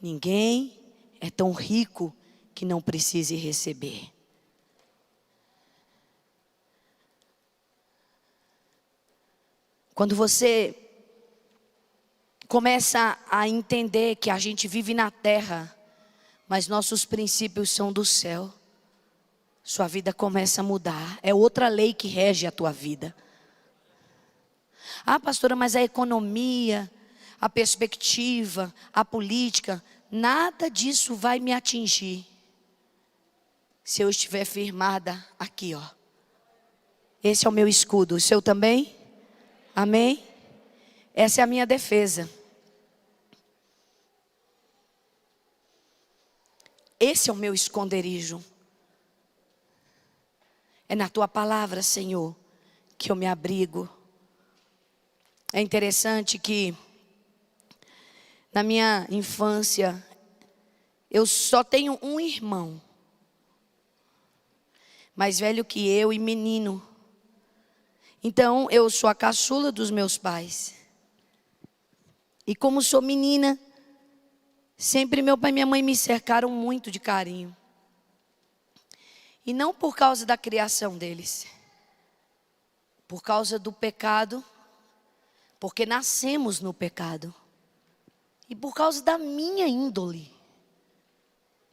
Ninguém é tão rico que não precise receber. Quando você começa a entender que a gente vive na terra, mas nossos princípios são do céu, sua vida começa a mudar. É outra lei que rege a tua vida. Ah, pastora, mas a economia, a perspectiva, a política, nada disso vai me atingir. Se eu estiver firmada aqui, ó. Esse é o meu escudo. O seu também? Amém? Essa é a minha defesa. Esse é o meu esconderijo. É na tua palavra, Senhor, que eu me abrigo. É interessante que na minha infância eu só tenho um irmão, mais velho que eu e menino. Então eu sou a caçula dos meus pais. E como sou menina, sempre meu pai e minha mãe me cercaram muito de carinho. E não por causa da criação deles, por causa do pecado, porque nascemos no pecado. E por causa da minha índole.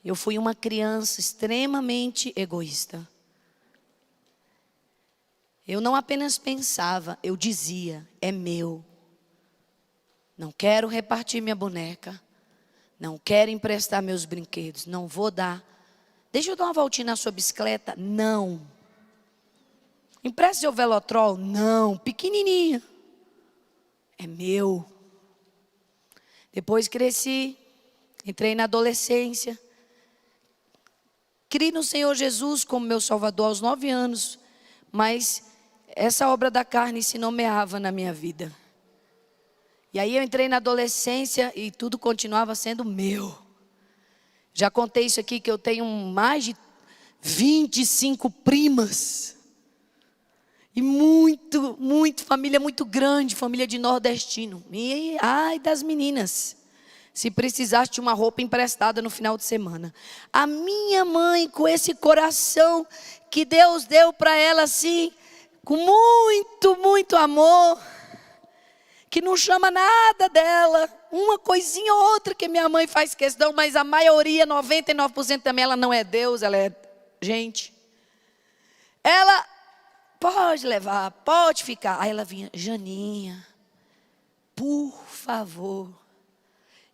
Eu fui uma criança extremamente egoísta. Eu não apenas pensava, eu dizia: é meu. Não quero repartir minha boneca. Não quero emprestar meus brinquedos. Não vou dar. Deixa eu dar uma voltinha na sua bicicleta. Não. Empresta seu velotrol. Não. Pequenininha. É meu. Depois cresci. Entrei na adolescência. Criei no Senhor Jesus como meu Salvador aos 9 anos. Mas essa obra da carne se nomeava na minha vida. E aí eu entrei na adolescência e tudo continuava sendo meu. Já contei isso aqui, que eu tenho mais de 25 primas. E família muito grande, família de nordestino. E ai das meninas, se precisasse de uma roupa emprestada no final de semana. A minha mãe, com esse coração que Deus deu para ela assim, com muito amor, que não chama nada dela, uma coisinha ou outra que minha mãe faz questão, mas a maioria, 99% também, ela não é Deus, ela é gente. Ela pode levar, pode ficar. Aí ela vinha: Janinha, por favor,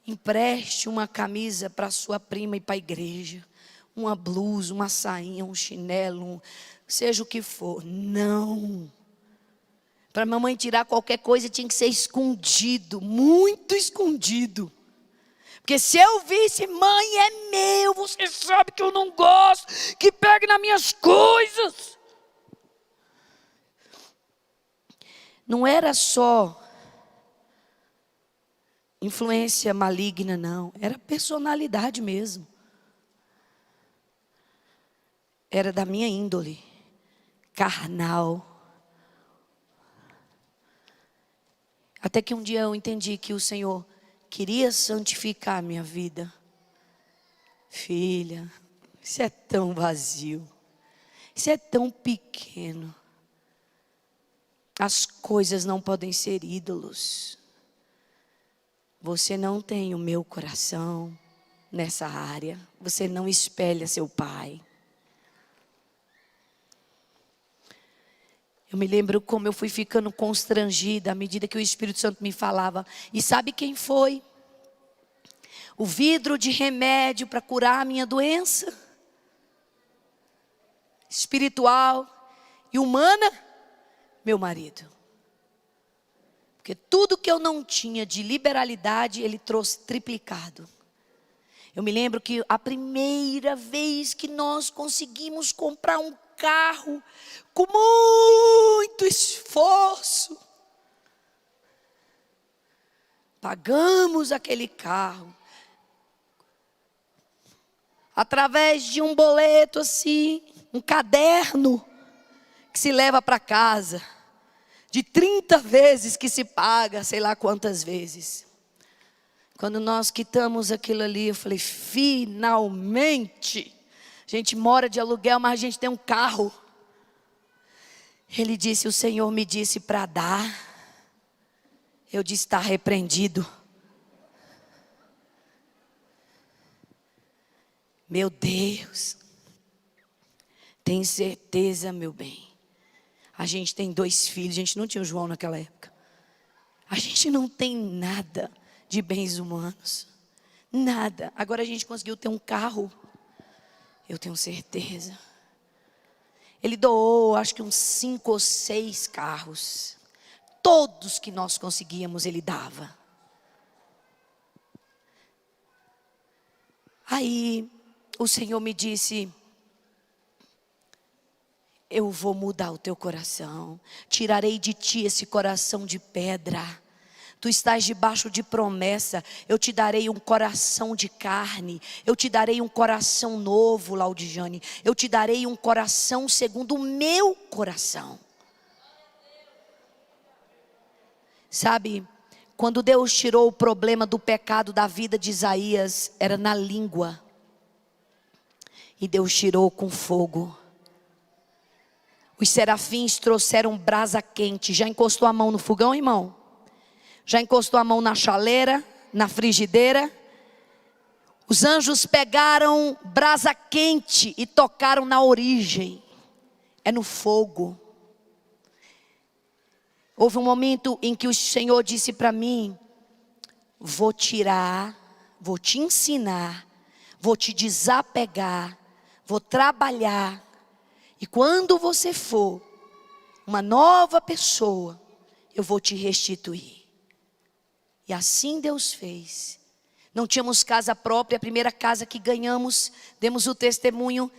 empreste uma camisa para sua prima ir para a igreja, uma blusa, uma sainha, um chinelo, seja o que for. Não. Para a mamãe tirar qualquer coisa tinha que ser escondido, muito escondido. Porque se eu visse: mãe, é meu, você sabe que eu não gosto, que pegue nas minhas coisas. Não era só influência maligna, não. Era personalidade mesmo. Era da minha índole, carnal. Até que um dia eu entendi que o Senhor queria santificar a minha vida. Filha, isso é tão vazio. Isso é tão pequeno. As coisas não podem ser ídolos. Você não tem o meu coração nessa área. Você não espelha seu pai. Eu me lembro como eu fui ficando constrangida à medida que o Espírito Santo me falava. E sabe quem foi? O vidro de remédio para curar a minha doença espiritual e humana? Meu marido. Porque tudo que eu não tinha de liberalidade, ele trouxe triplicado. Eu me lembro que a primeira vez que nós conseguimos comprar um carro, com muito esforço, pagamos aquele carro, através de um boleto assim, um caderno, que se leva para casa, de 30 vezes que se paga, sei lá quantas vezes. Quando nós quitamos aquilo ali, eu falei: finalmente, a gente mora de aluguel, mas a gente tem um carro. Ele disse: o Senhor me disse para dar. Eu disse: está repreendido. Meu Deus, tem certeza, meu bem? A gente tem 2 filhos, a gente não tinha o João naquela época. A gente não tem nada de bens humanos. Nada. Agora a gente conseguiu ter um carro. Eu tenho certeza. Ele doou, acho que uns 5 ou 6 carros. Todos que nós conseguíamos, ele dava. Aí o Senhor me disse: eu vou mudar o teu coração. Tirarei de ti esse coração de pedra. Tu estás debaixo de promessa. Eu te darei um coração de carne. Eu te darei um coração novo, Laudijane. Eu te darei um coração segundo o meu coração. Sabe, quando Deus tirou o problema do pecado da vida de Isaías, era na língua. E Deus tirou com fogo. Os serafins trouxeram brasa quente. Já encostou a mão no fogão, irmão? Já encostou a mão na chaleira, na frigideira? Os anjos pegaram brasa quente e tocaram na origem. É no fogo. Houve um momento em que o Senhor disse para mim: vou tirar, vou te ensinar, vou te desapegar, vou trabalhar. E quando você for uma nova pessoa, eu vou te restituir. E assim Deus fez. Não tínhamos casa própria, a primeira casa que ganhamos, demos o testemunho,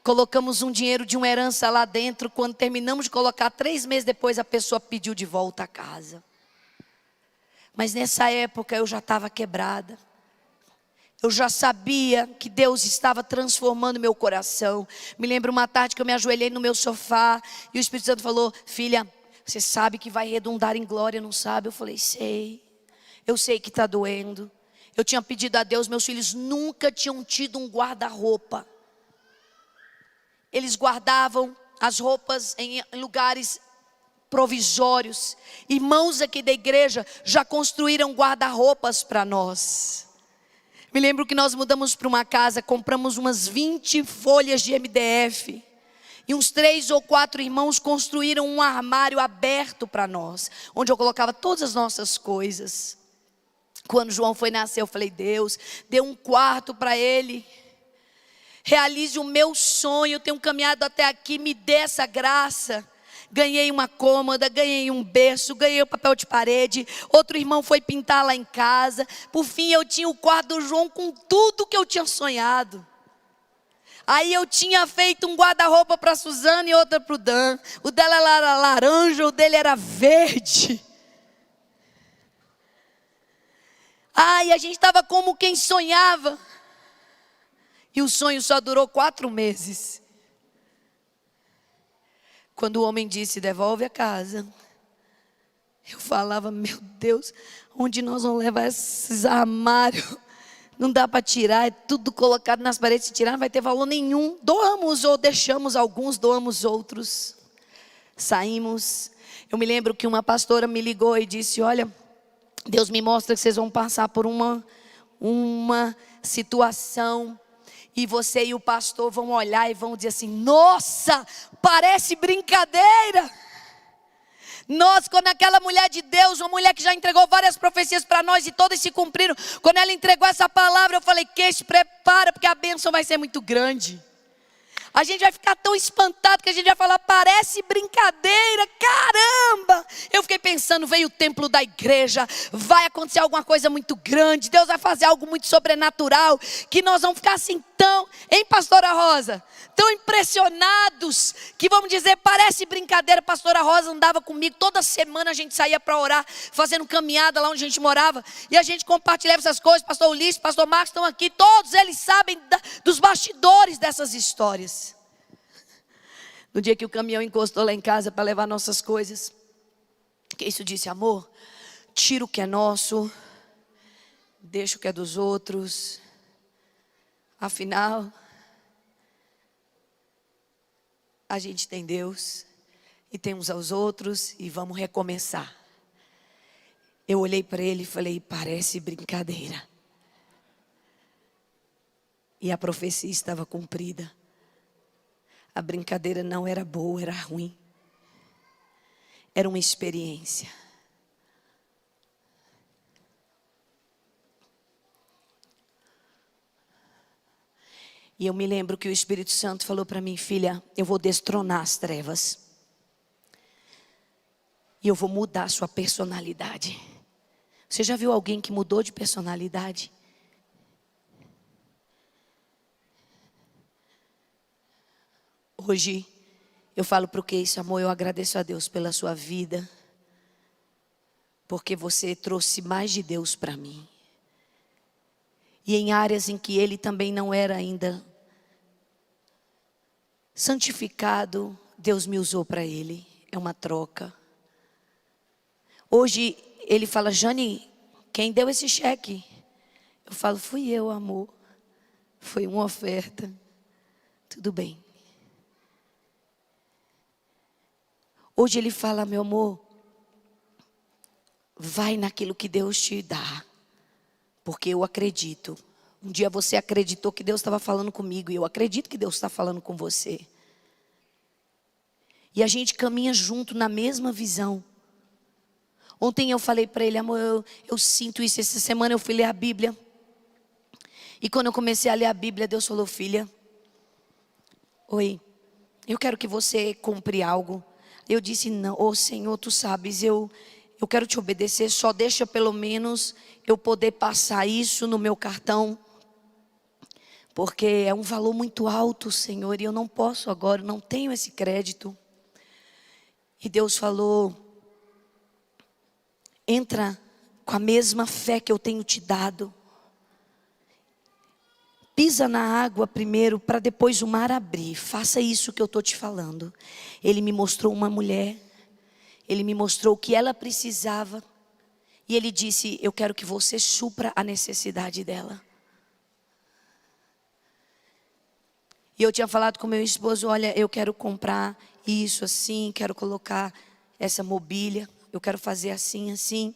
colocamos um dinheiro de uma herança lá dentro. Quando terminamos de colocar, 3 meses depois a pessoa pediu de volta a casa. Mas nessa época eu já estava quebrada. Eu já sabia que Deus estava transformando meu coração. Me lembro uma tarde que eu me ajoelhei no meu sofá e o Espírito Santo falou: filha, você sabe que vai redundar em glória, não sabe? Eu falei: sei. Eu sei que está doendo. Eu tinha pedido a Deus, meus filhos nunca tinham tido um guarda-roupa. Eles guardavam as roupas em lugares provisórios. Irmãos aqui da igreja já construíram guarda-roupas para nós. Me lembro que nós mudamos para uma casa, compramos umas 20 folhas de MDF. E uns 3 ou 4 irmãos construíram um armário aberto para nós, onde eu colocava todas as nossas coisas. Quando João foi nascer, eu falei: Deus, dê um quarto para ele. Realize o meu sonho, eu tenho caminhado até aqui, me dê essa graça. Ganhei uma cômoda, ganhei um berço, ganhei o papel de parede. Outro irmão foi pintar lá em casa. Por fim, eu tinha o quarto do João com tudo que eu tinha sonhado. Aí eu tinha feito um guarda-roupa para a Suzana e outra para o Dan. O dela era laranja, o dele era verde. E a gente estava como quem sonhava. E o sonho só durou 4 meses. Quando o homem disse: devolve a casa, eu falava: meu Deus, onde nós vamos levar esses armários? Não dá para tirar, é tudo colocado nas paredes. Se tirar não vai ter valor nenhum. Doamos ou deixamos alguns, doamos outros. Saímos. Eu me lembro que uma pastora me ligou e disse: olha, Deus me mostra que vocês vão passar por uma situação. E você e o pastor vão olhar e vão dizer assim: nossa, parece brincadeira. Nós, quando aquela mulher de Deus, uma mulher que já entregou várias profecias para nós e todas se cumpriram, quando ela entregou essa palavra, eu falei: que se prepara, porque a bênção vai ser muito grande. A gente vai ficar tão espantado que a gente vai falar: parece brincadeira, caramba. Eu fiquei pensando, veio o templo da igreja, vai acontecer alguma coisa muito grande, Deus vai fazer algo muito sobrenatural, que nós vamos ficar assim tão, hein, pastora Rosa? Tão impressionados, que vamos dizer, parece brincadeira. Pastora Rosa andava comigo, toda semana a gente saía para orar, fazendo caminhada lá onde a gente morava, e a gente compartilhava essas coisas. Pastor Ulisses, pastor Marcos estão aqui, todos eles sabem dos bastidores dessas histórias. No dia que o caminhão encostou lá em casa para levar nossas coisas, que isso disse: amor, tira o que é nosso, deixa o que é dos outros. Afinal, a gente tem Deus e tem uns aos outros e vamos recomeçar. Eu olhei para ele e falei: parece brincadeira. E a profecia estava cumprida. A brincadeira não era boa, era ruim. Era uma experiência. E eu me lembro que o Espírito Santo falou para mim: filha, eu vou destronar as trevas. E eu vou mudar a sua personalidade. Você já viu alguém que mudou de personalidade? Hoje eu falo para o Keisy: amor, eu agradeço a Deus pela sua vida, porque você trouxe mais de Deus para mim. E em áreas em que ele também não era ainda santificado, Deus me usou para ele. É uma troca. Hoje ele fala: Jane, quem deu esse cheque? Eu falo: fui eu, amor. Foi uma oferta. Tudo bem. Hoje ele fala: meu amor, vai naquilo que Deus te dá. Porque eu acredito. Um dia você acreditou que Deus estava falando comigo, e eu acredito que Deus está falando com você. E a gente caminha junto na mesma visão. Ontem eu falei para ele: amor, eu sinto isso. Essa semana eu fui ler a Bíblia. E quando eu comecei a ler a Bíblia, Deus falou: filha, oi, eu quero que você compre algo. Eu disse: não, ô Senhor, tu sabes, eu quero te obedecer, só deixa pelo menos eu poder passar isso no meu cartão. Porque é um valor muito alto, Senhor, e eu não posso agora, não tenho esse crédito. E Deus falou: entra com a mesma fé que eu tenho te dado. Pisa na água primeiro, para depois o mar abrir. Faça isso que eu estou te falando. Ele me mostrou uma mulher. Ele me mostrou o que ela precisava. E ele disse: eu quero que você supra a necessidade dela. E eu tinha falado com meu esposo: olha, eu quero comprar isso assim, quero colocar essa mobília, eu quero fazer assim, assim.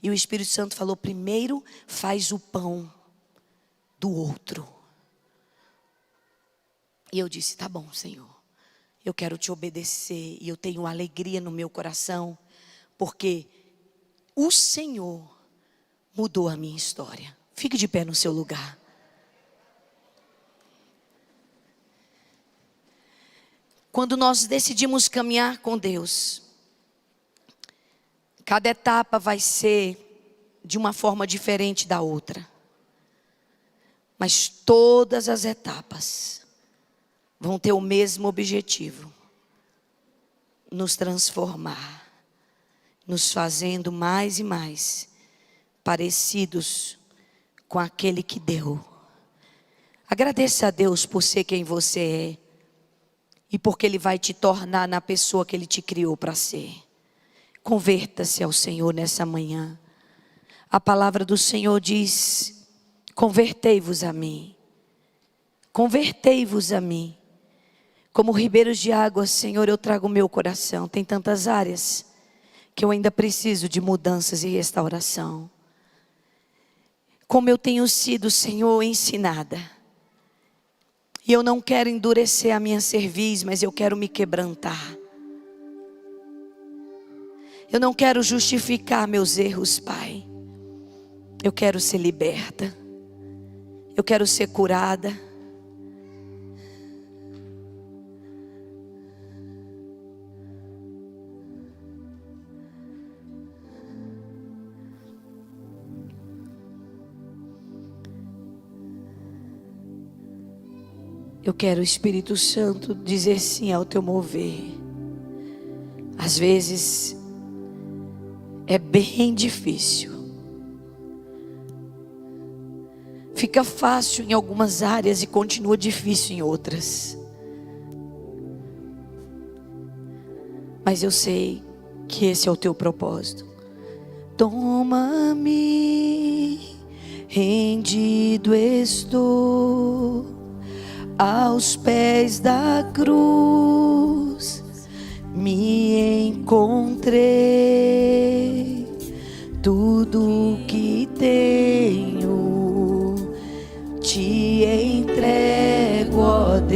E o Espírito Santo falou: primeiro faz o pão do outro. E eu disse: tá bom, Senhor, eu quero te obedecer. E eu tenho alegria no meu coração, porque o Senhor mudou a minha história. Fique de pé no seu lugar. Quando nós decidimos caminhar com Deus, cada etapa vai ser de uma forma diferente da outra. Mas todas as etapas vão ter o mesmo objetivo: nos transformar, nos fazendo mais e mais parecidos com aquele que deu. Agradeça a Deus por ser quem você é e porque Ele vai te tornar na pessoa que Ele te criou para ser. Converta-se ao Senhor nessa manhã. A palavra do Senhor diz: convertei-vos a mim. Convertei-vos a mim. Como ribeiros de água, Senhor, eu trago o meu coração. Tem tantas áreas que eu ainda preciso de mudanças e restauração. Como eu tenho sido, Senhor, ensinada. E eu não quero endurecer a minha cerviz, mas eu quero me quebrantar. Eu não quero justificar meus erros, Pai. Eu quero ser liberta. Eu quero ser curada. Eu quero, Espírito Santo, dizer sim ao teu mover. Às vezes é bem difícil. Fica fácil em algumas áreas e continua difícil em outras. Mas eu sei que esse é o teu propósito. Toma-me, rendido estou aos pés da cruz, me encontrei. Tudo que tenho te entrego, ó Deus.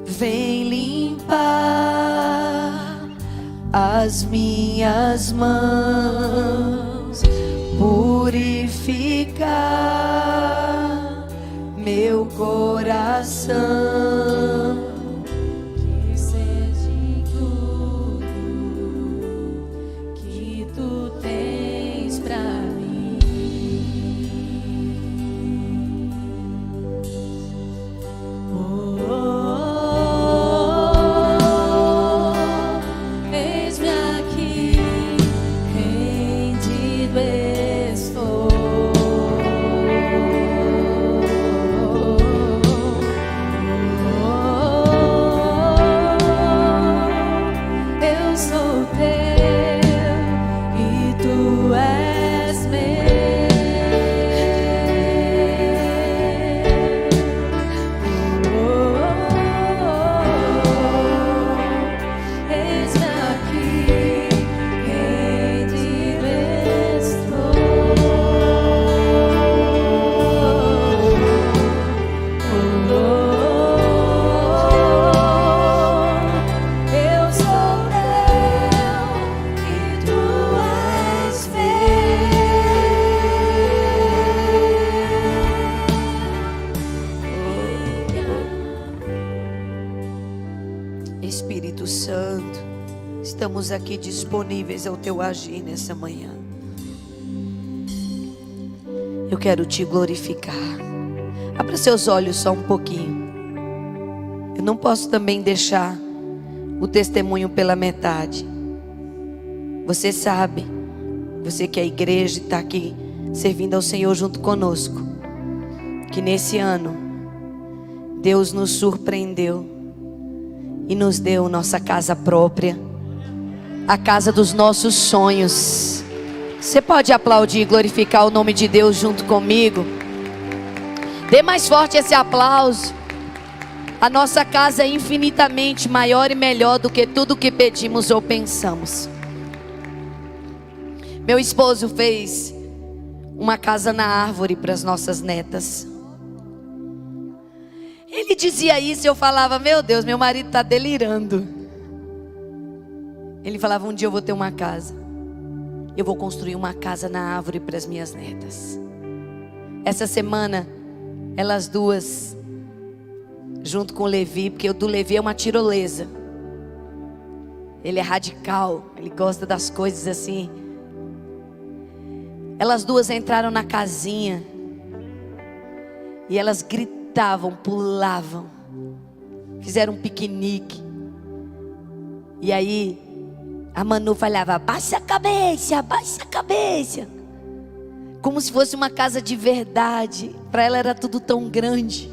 Vem limpar as minhas mãos, purificar meu coração. Que seja tudo que tu tens pra mim. Oh, oh, oh, eis-me aqui, rendido estou. Oh, estamos aqui disponíveis ao teu agir nessa manhã. Eu quero te glorificar. Abra seus olhos só um pouquinho. Eu não posso também deixar o testemunho pela metade. Você sabe, você que é a igreja e está aqui servindo ao Senhor junto conosco, que nesse ano Deus nos surpreendeu e nos deu nossa casa própria, a casa dos nossos sonhos. Você pode aplaudir e glorificar o nome de Deus junto comigo? Dê mais forte esse aplauso. A nossa casa é infinitamente maior e melhor do que tudo que pedimos ou pensamos. Meu esposo fez uma casa na árvore para as nossas netas. Ele dizia isso e eu falava: meu Deus, meu marido está delirando. Ele falava: um dia eu vou ter uma casa. Eu vou construir uma casa na árvore para as minhas netas. Essa semana, elas duas, junto com o Levi, porque o do Levi é uma tirolesa. Ele é radical, ele gosta das coisas assim. Elas duas entraram na casinha e elas gritavam, pulavam, fizeram um piquenique. E aí a Manu falava: abaixa a cabeça, abaixa a cabeça. Como se fosse uma casa de verdade. Para ela era tudo tão grande.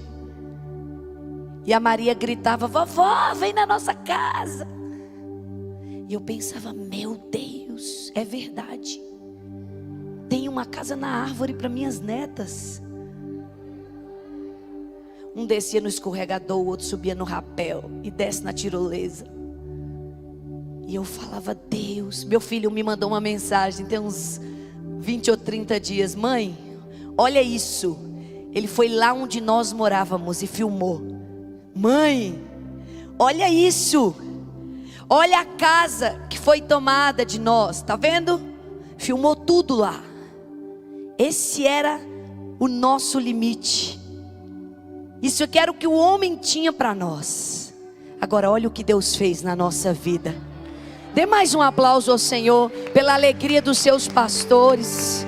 E a Maria gritava: vovó, vem na nossa casa. E eu pensava: meu Deus, é verdade. Tem uma casa na árvore para minhas netas. Um descia no escorregador, o outro subia no rapel e desce na tirolesa. E eu falava: Deus. Meu filho me mandou uma mensagem tem uns 20 ou 30 dias: mãe, olha isso. Ele foi lá onde nós morávamos e filmou. Mãe, olha isso. Olha a casa que foi tomada de nós. Tá vendo? Filmou tudo lá. Esse era o nosso limite. Isso aqui era o que o homem tinha para nós. Agora olha o que Deus fez na nossa vida. Dê mais um aplauso ao Senhor pela alegria dos seus pastores.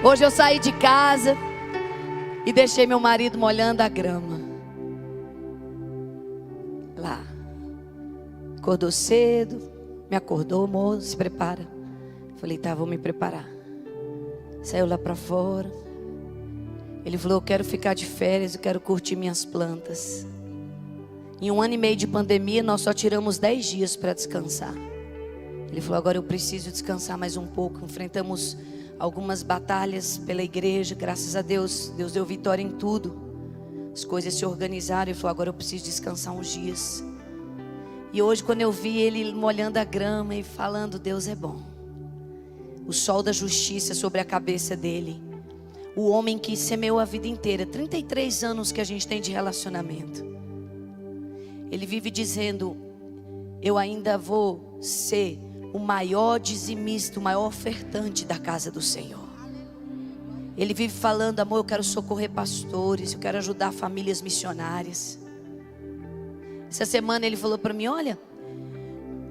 Hoje eu saí de casa e deixei meu marido molhando a grama. Lá. Acordou cedo, me acordou: moço, se prepara. Falei: tá, vou me preparar. Saiu lá para fora. Ele falou: eu quero ficar de férias, eu quero curtir minhas plantas. Em 1 ano e meio de pandemia, nós só tiramos 10 dias para descansar. Ele falou: agora eu preciso descansar mais um pouco. Enfrentamos algumas batalhas pela igreja, graças a Deus, Deus deu vitória em tudo. As coisas se organizaram. Ele falou: agora eu preciso descansar uns dias. E hoje, quando eu vi ele molhando a grama e falando: Deus é bom. O sol da justiça sobre a cabeça dele. O homem que semeou a vida inteira, 33 anos que a gente tem de relacionamento. Ele vive dizendo: eu ainda vou ser o maior dizimista, o maior ofertante da casa do Senhor. Ele vive falando: amor, eu quero socorrer pastores, eu quero ajudar famílias missionárias. Essa semana ele falou para mim: olha,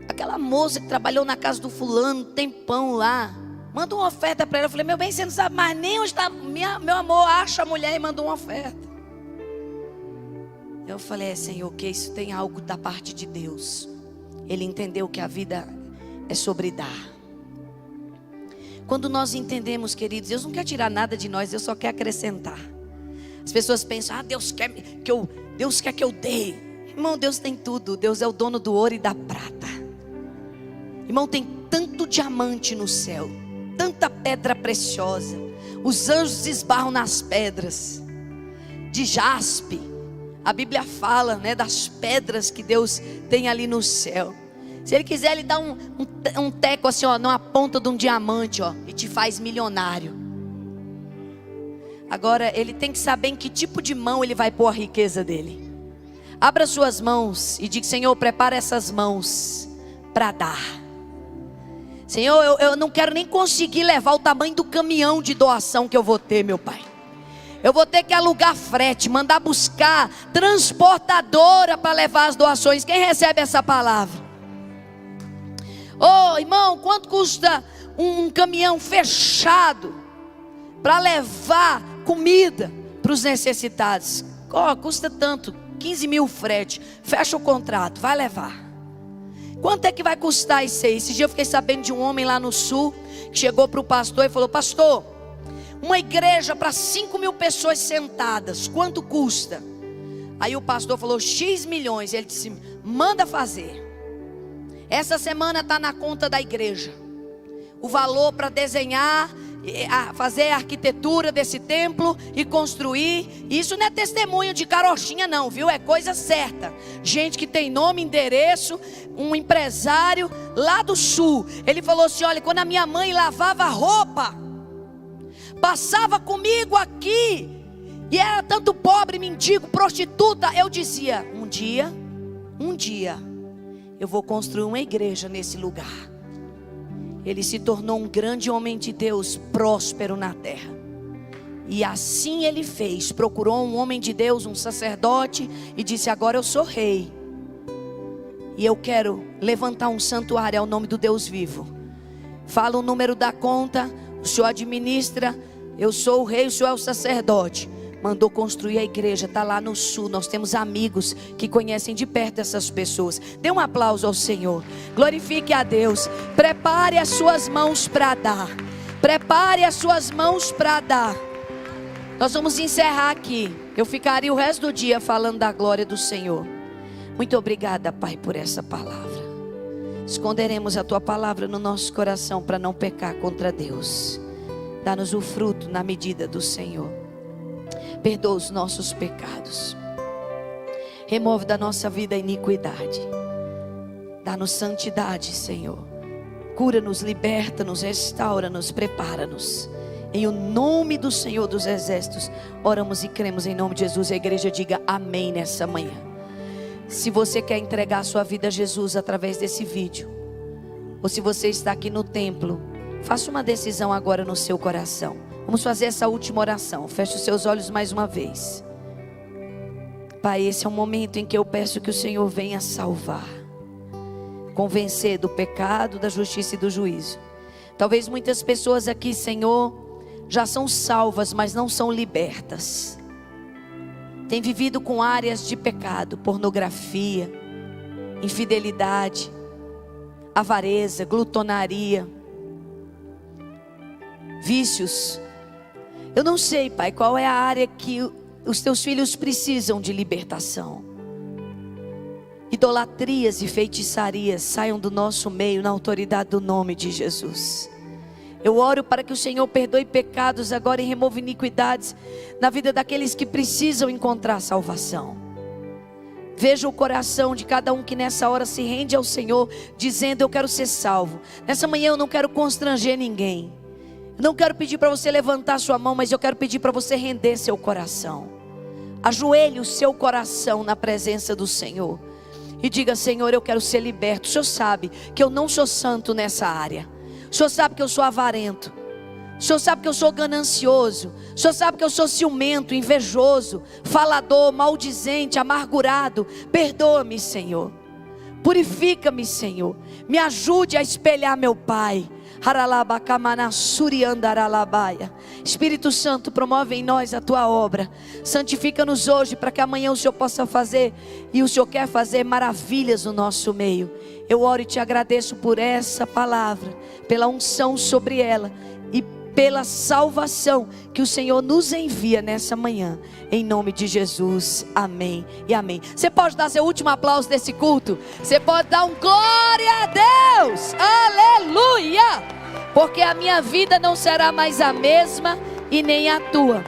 aquela moça que trabalhou na casa do fulano, tem pão lá, manda uma oferta para ela. Eu falei: meu bem, você não sabe mais nem onde está. Meu amor, acha a mulher e manda uma oferta. Eu falei: é, Senhor, que isso tem algo da parte de Deus. Ele entendeu que a vida é sobre dar. Quando nós entendemos, queridos, Deus não quer tirar nada de nós, Deus só quer acrescentar. As pessoas pensam: Deus quer que eu dê. Irmão, Deus tem tudo. Deus é o dono do ouro e da prata. Irmão, tem tanto diamante no céu, tanta pedra preciosa. Os anjos esbarram nas pedras de jaspe. A Bíblia fala, né, das pedras que Deus tem ali no céu. Se Ele quiser, Ele dá um teco assim, ó, numa ponta de um diamante, ó, e te faz milionário. Agora, Ele tem que saber em que tipo de mão Ele vai pôr a riqueza dele. Abra suas mãos e diga: Senhor, prepara essas mãos para dar. Senhor, eu não quero nem conseguir levar o tamanho do caminhão de doação que eu vou ter, meu Pai. Eu vou ter que alugar frete, mandar buscar transportadora para levar as doações. Quem recebe essa palavra? Ô, irmão, quanto custa um caminhão fechado para levar comida para os necessitados? Custa tanto, 15 mil frete. Fecha o contrato, vai levar. Quanto é que vai custar isso aí? Esse dia eu fiquei sabendo de um homem lá no sul que chegou para o pastor e falou: pastor, uma igreja para 5 mil pessoas sentadas, quanto custa? Aí o pastor falou: X milhões. Ele disse: manda fazer. Essa semana está na conta da igreja o valor para desenhar, fazer a arquitetura desse templo e construir. Isso não é testemunho de carochinha não, viu? É coisa certa. Gente que tem nome, endereço. Um empresário lá do sul, ele falou assim: olha, quando a minha mãe lavava roupa, passava comigo aqui, e era tanto pobre, mendigo, prostituta, eu dizia: um dia eu vou construir uma igreja nesse lugar. Ele se tornou um grande homem de Deus, próspero na terra. E assim ele fez. Procurou um homem de Deus, um sacerdote, e disse: agora eu sou rei, e eu quero levantar um santuário ao nome do Deus vivo. Fala o número da conta, o senhor administra. Eu sou o rei, o senhor é o sacerdote. Mandou construir a igreja, está lá no sul. Nós temos amigos que conhecem de perto essas pessoas. Dê um aplauso ao Senhor, glorifique a Deus. Prepare as suas mãos para dar. Prepare as suas mãos para dar. Nós vamos encerrar aqui. Eu ficaria o resto do dia falando da glória do Senhor. Muito obrigada, Pai, por essa palavra. Esconderemos a Tua palavra no nosso coração para não pecar contra Deus. Dá-nos o fruto na medida do Senhor. Perdoa os nossos pecados. Remove da nossa vida a iniquidade. Dá-nos santidade, Senhor. Cura-nos, liberta-nos, restaura-nos, prepara-nos. Em o nome do Senhor dos Exércitos, oramos e cremos em nome de Jesus. A igreja diga amém nessa manhã. Se você quer entregar a sua vida a Jesus através desse vídeo, ou se você está aqui no templo, faça uma decisão agora no seu coração. Vamos fazer essa última oração. Feche os seus olhos mais uma vez. Pai, esse é um momento em que eu peço que o Senhor venha salvar, convencer do pecado, da justiça e do juízo. Talvez muitas pessoas aqui, Senhor, já são salvas, mas não são libertas. Tem vivido com áreas de pecado, pornografia, infidelidade, avareza, glutonaria, vícios. Eu não sei, Pai, qual é a área que os teus filhos precisam de libertação. Idolatrias e feitiçarias saiam do nosso meio na autoridade do nome de Jesus. Eu oro para que o Senhor perdoe pecados agora e remova iniquidades na vida daqueles que precisam encontrar salvação. Veja o coração de cada um que nessa hora se rende ao Senhor, dizendo: eu quero ser salvo. Nessa manhã eu não quero constranger ninguém. Não quero pedir para você levantar sua mão, mas eu quero pedir para você render seu coração. Ajoelhe o seu coração na presença do Senhor e diga: Senhor, eu quero ser liberto. O Senhor sabe que eu não sou santo nessa área. O Senhor sabe que eu sou avarento. O Senhor sabe que eu sou ganancioso. O Senhor sabe que eu sou ciumento, invejoso, falador, maldizente, amargurado. Perdoa-me, Senhor. Purifica-me, Senhor. Me ajude a espelhar meu Pai. Espírito Santo, promove em nós a tua obra. Santifica-nos hoje para que amanhã o Senhor possa fazer, e o Senhor quer fazer maravilhas no nosso meio. Eu oro e te agradeço por essa palavra, pela unção sobre ela e pela salvação que o Senhor nos envia nessa manhã. Em nome de Jesus, amém e amém. Você pode dar seu último aplauso desse culto? Você pode dar um glória a Deus, aleluia, porque a minha vida não será mais a mesma e nem a tua.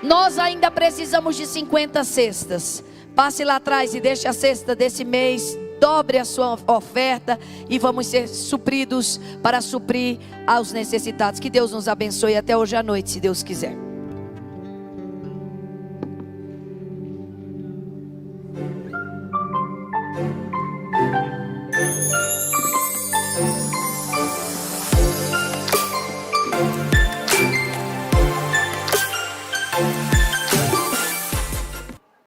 Nós ainda precisamos de 50 cestas. Passe lá atrás e deixe a cesta desse mês. Dobre a sua oferta e vamos ser supridos para suprir aos necessitados. Que Deus nos abençoe até hoje à noite, se Deus quiser.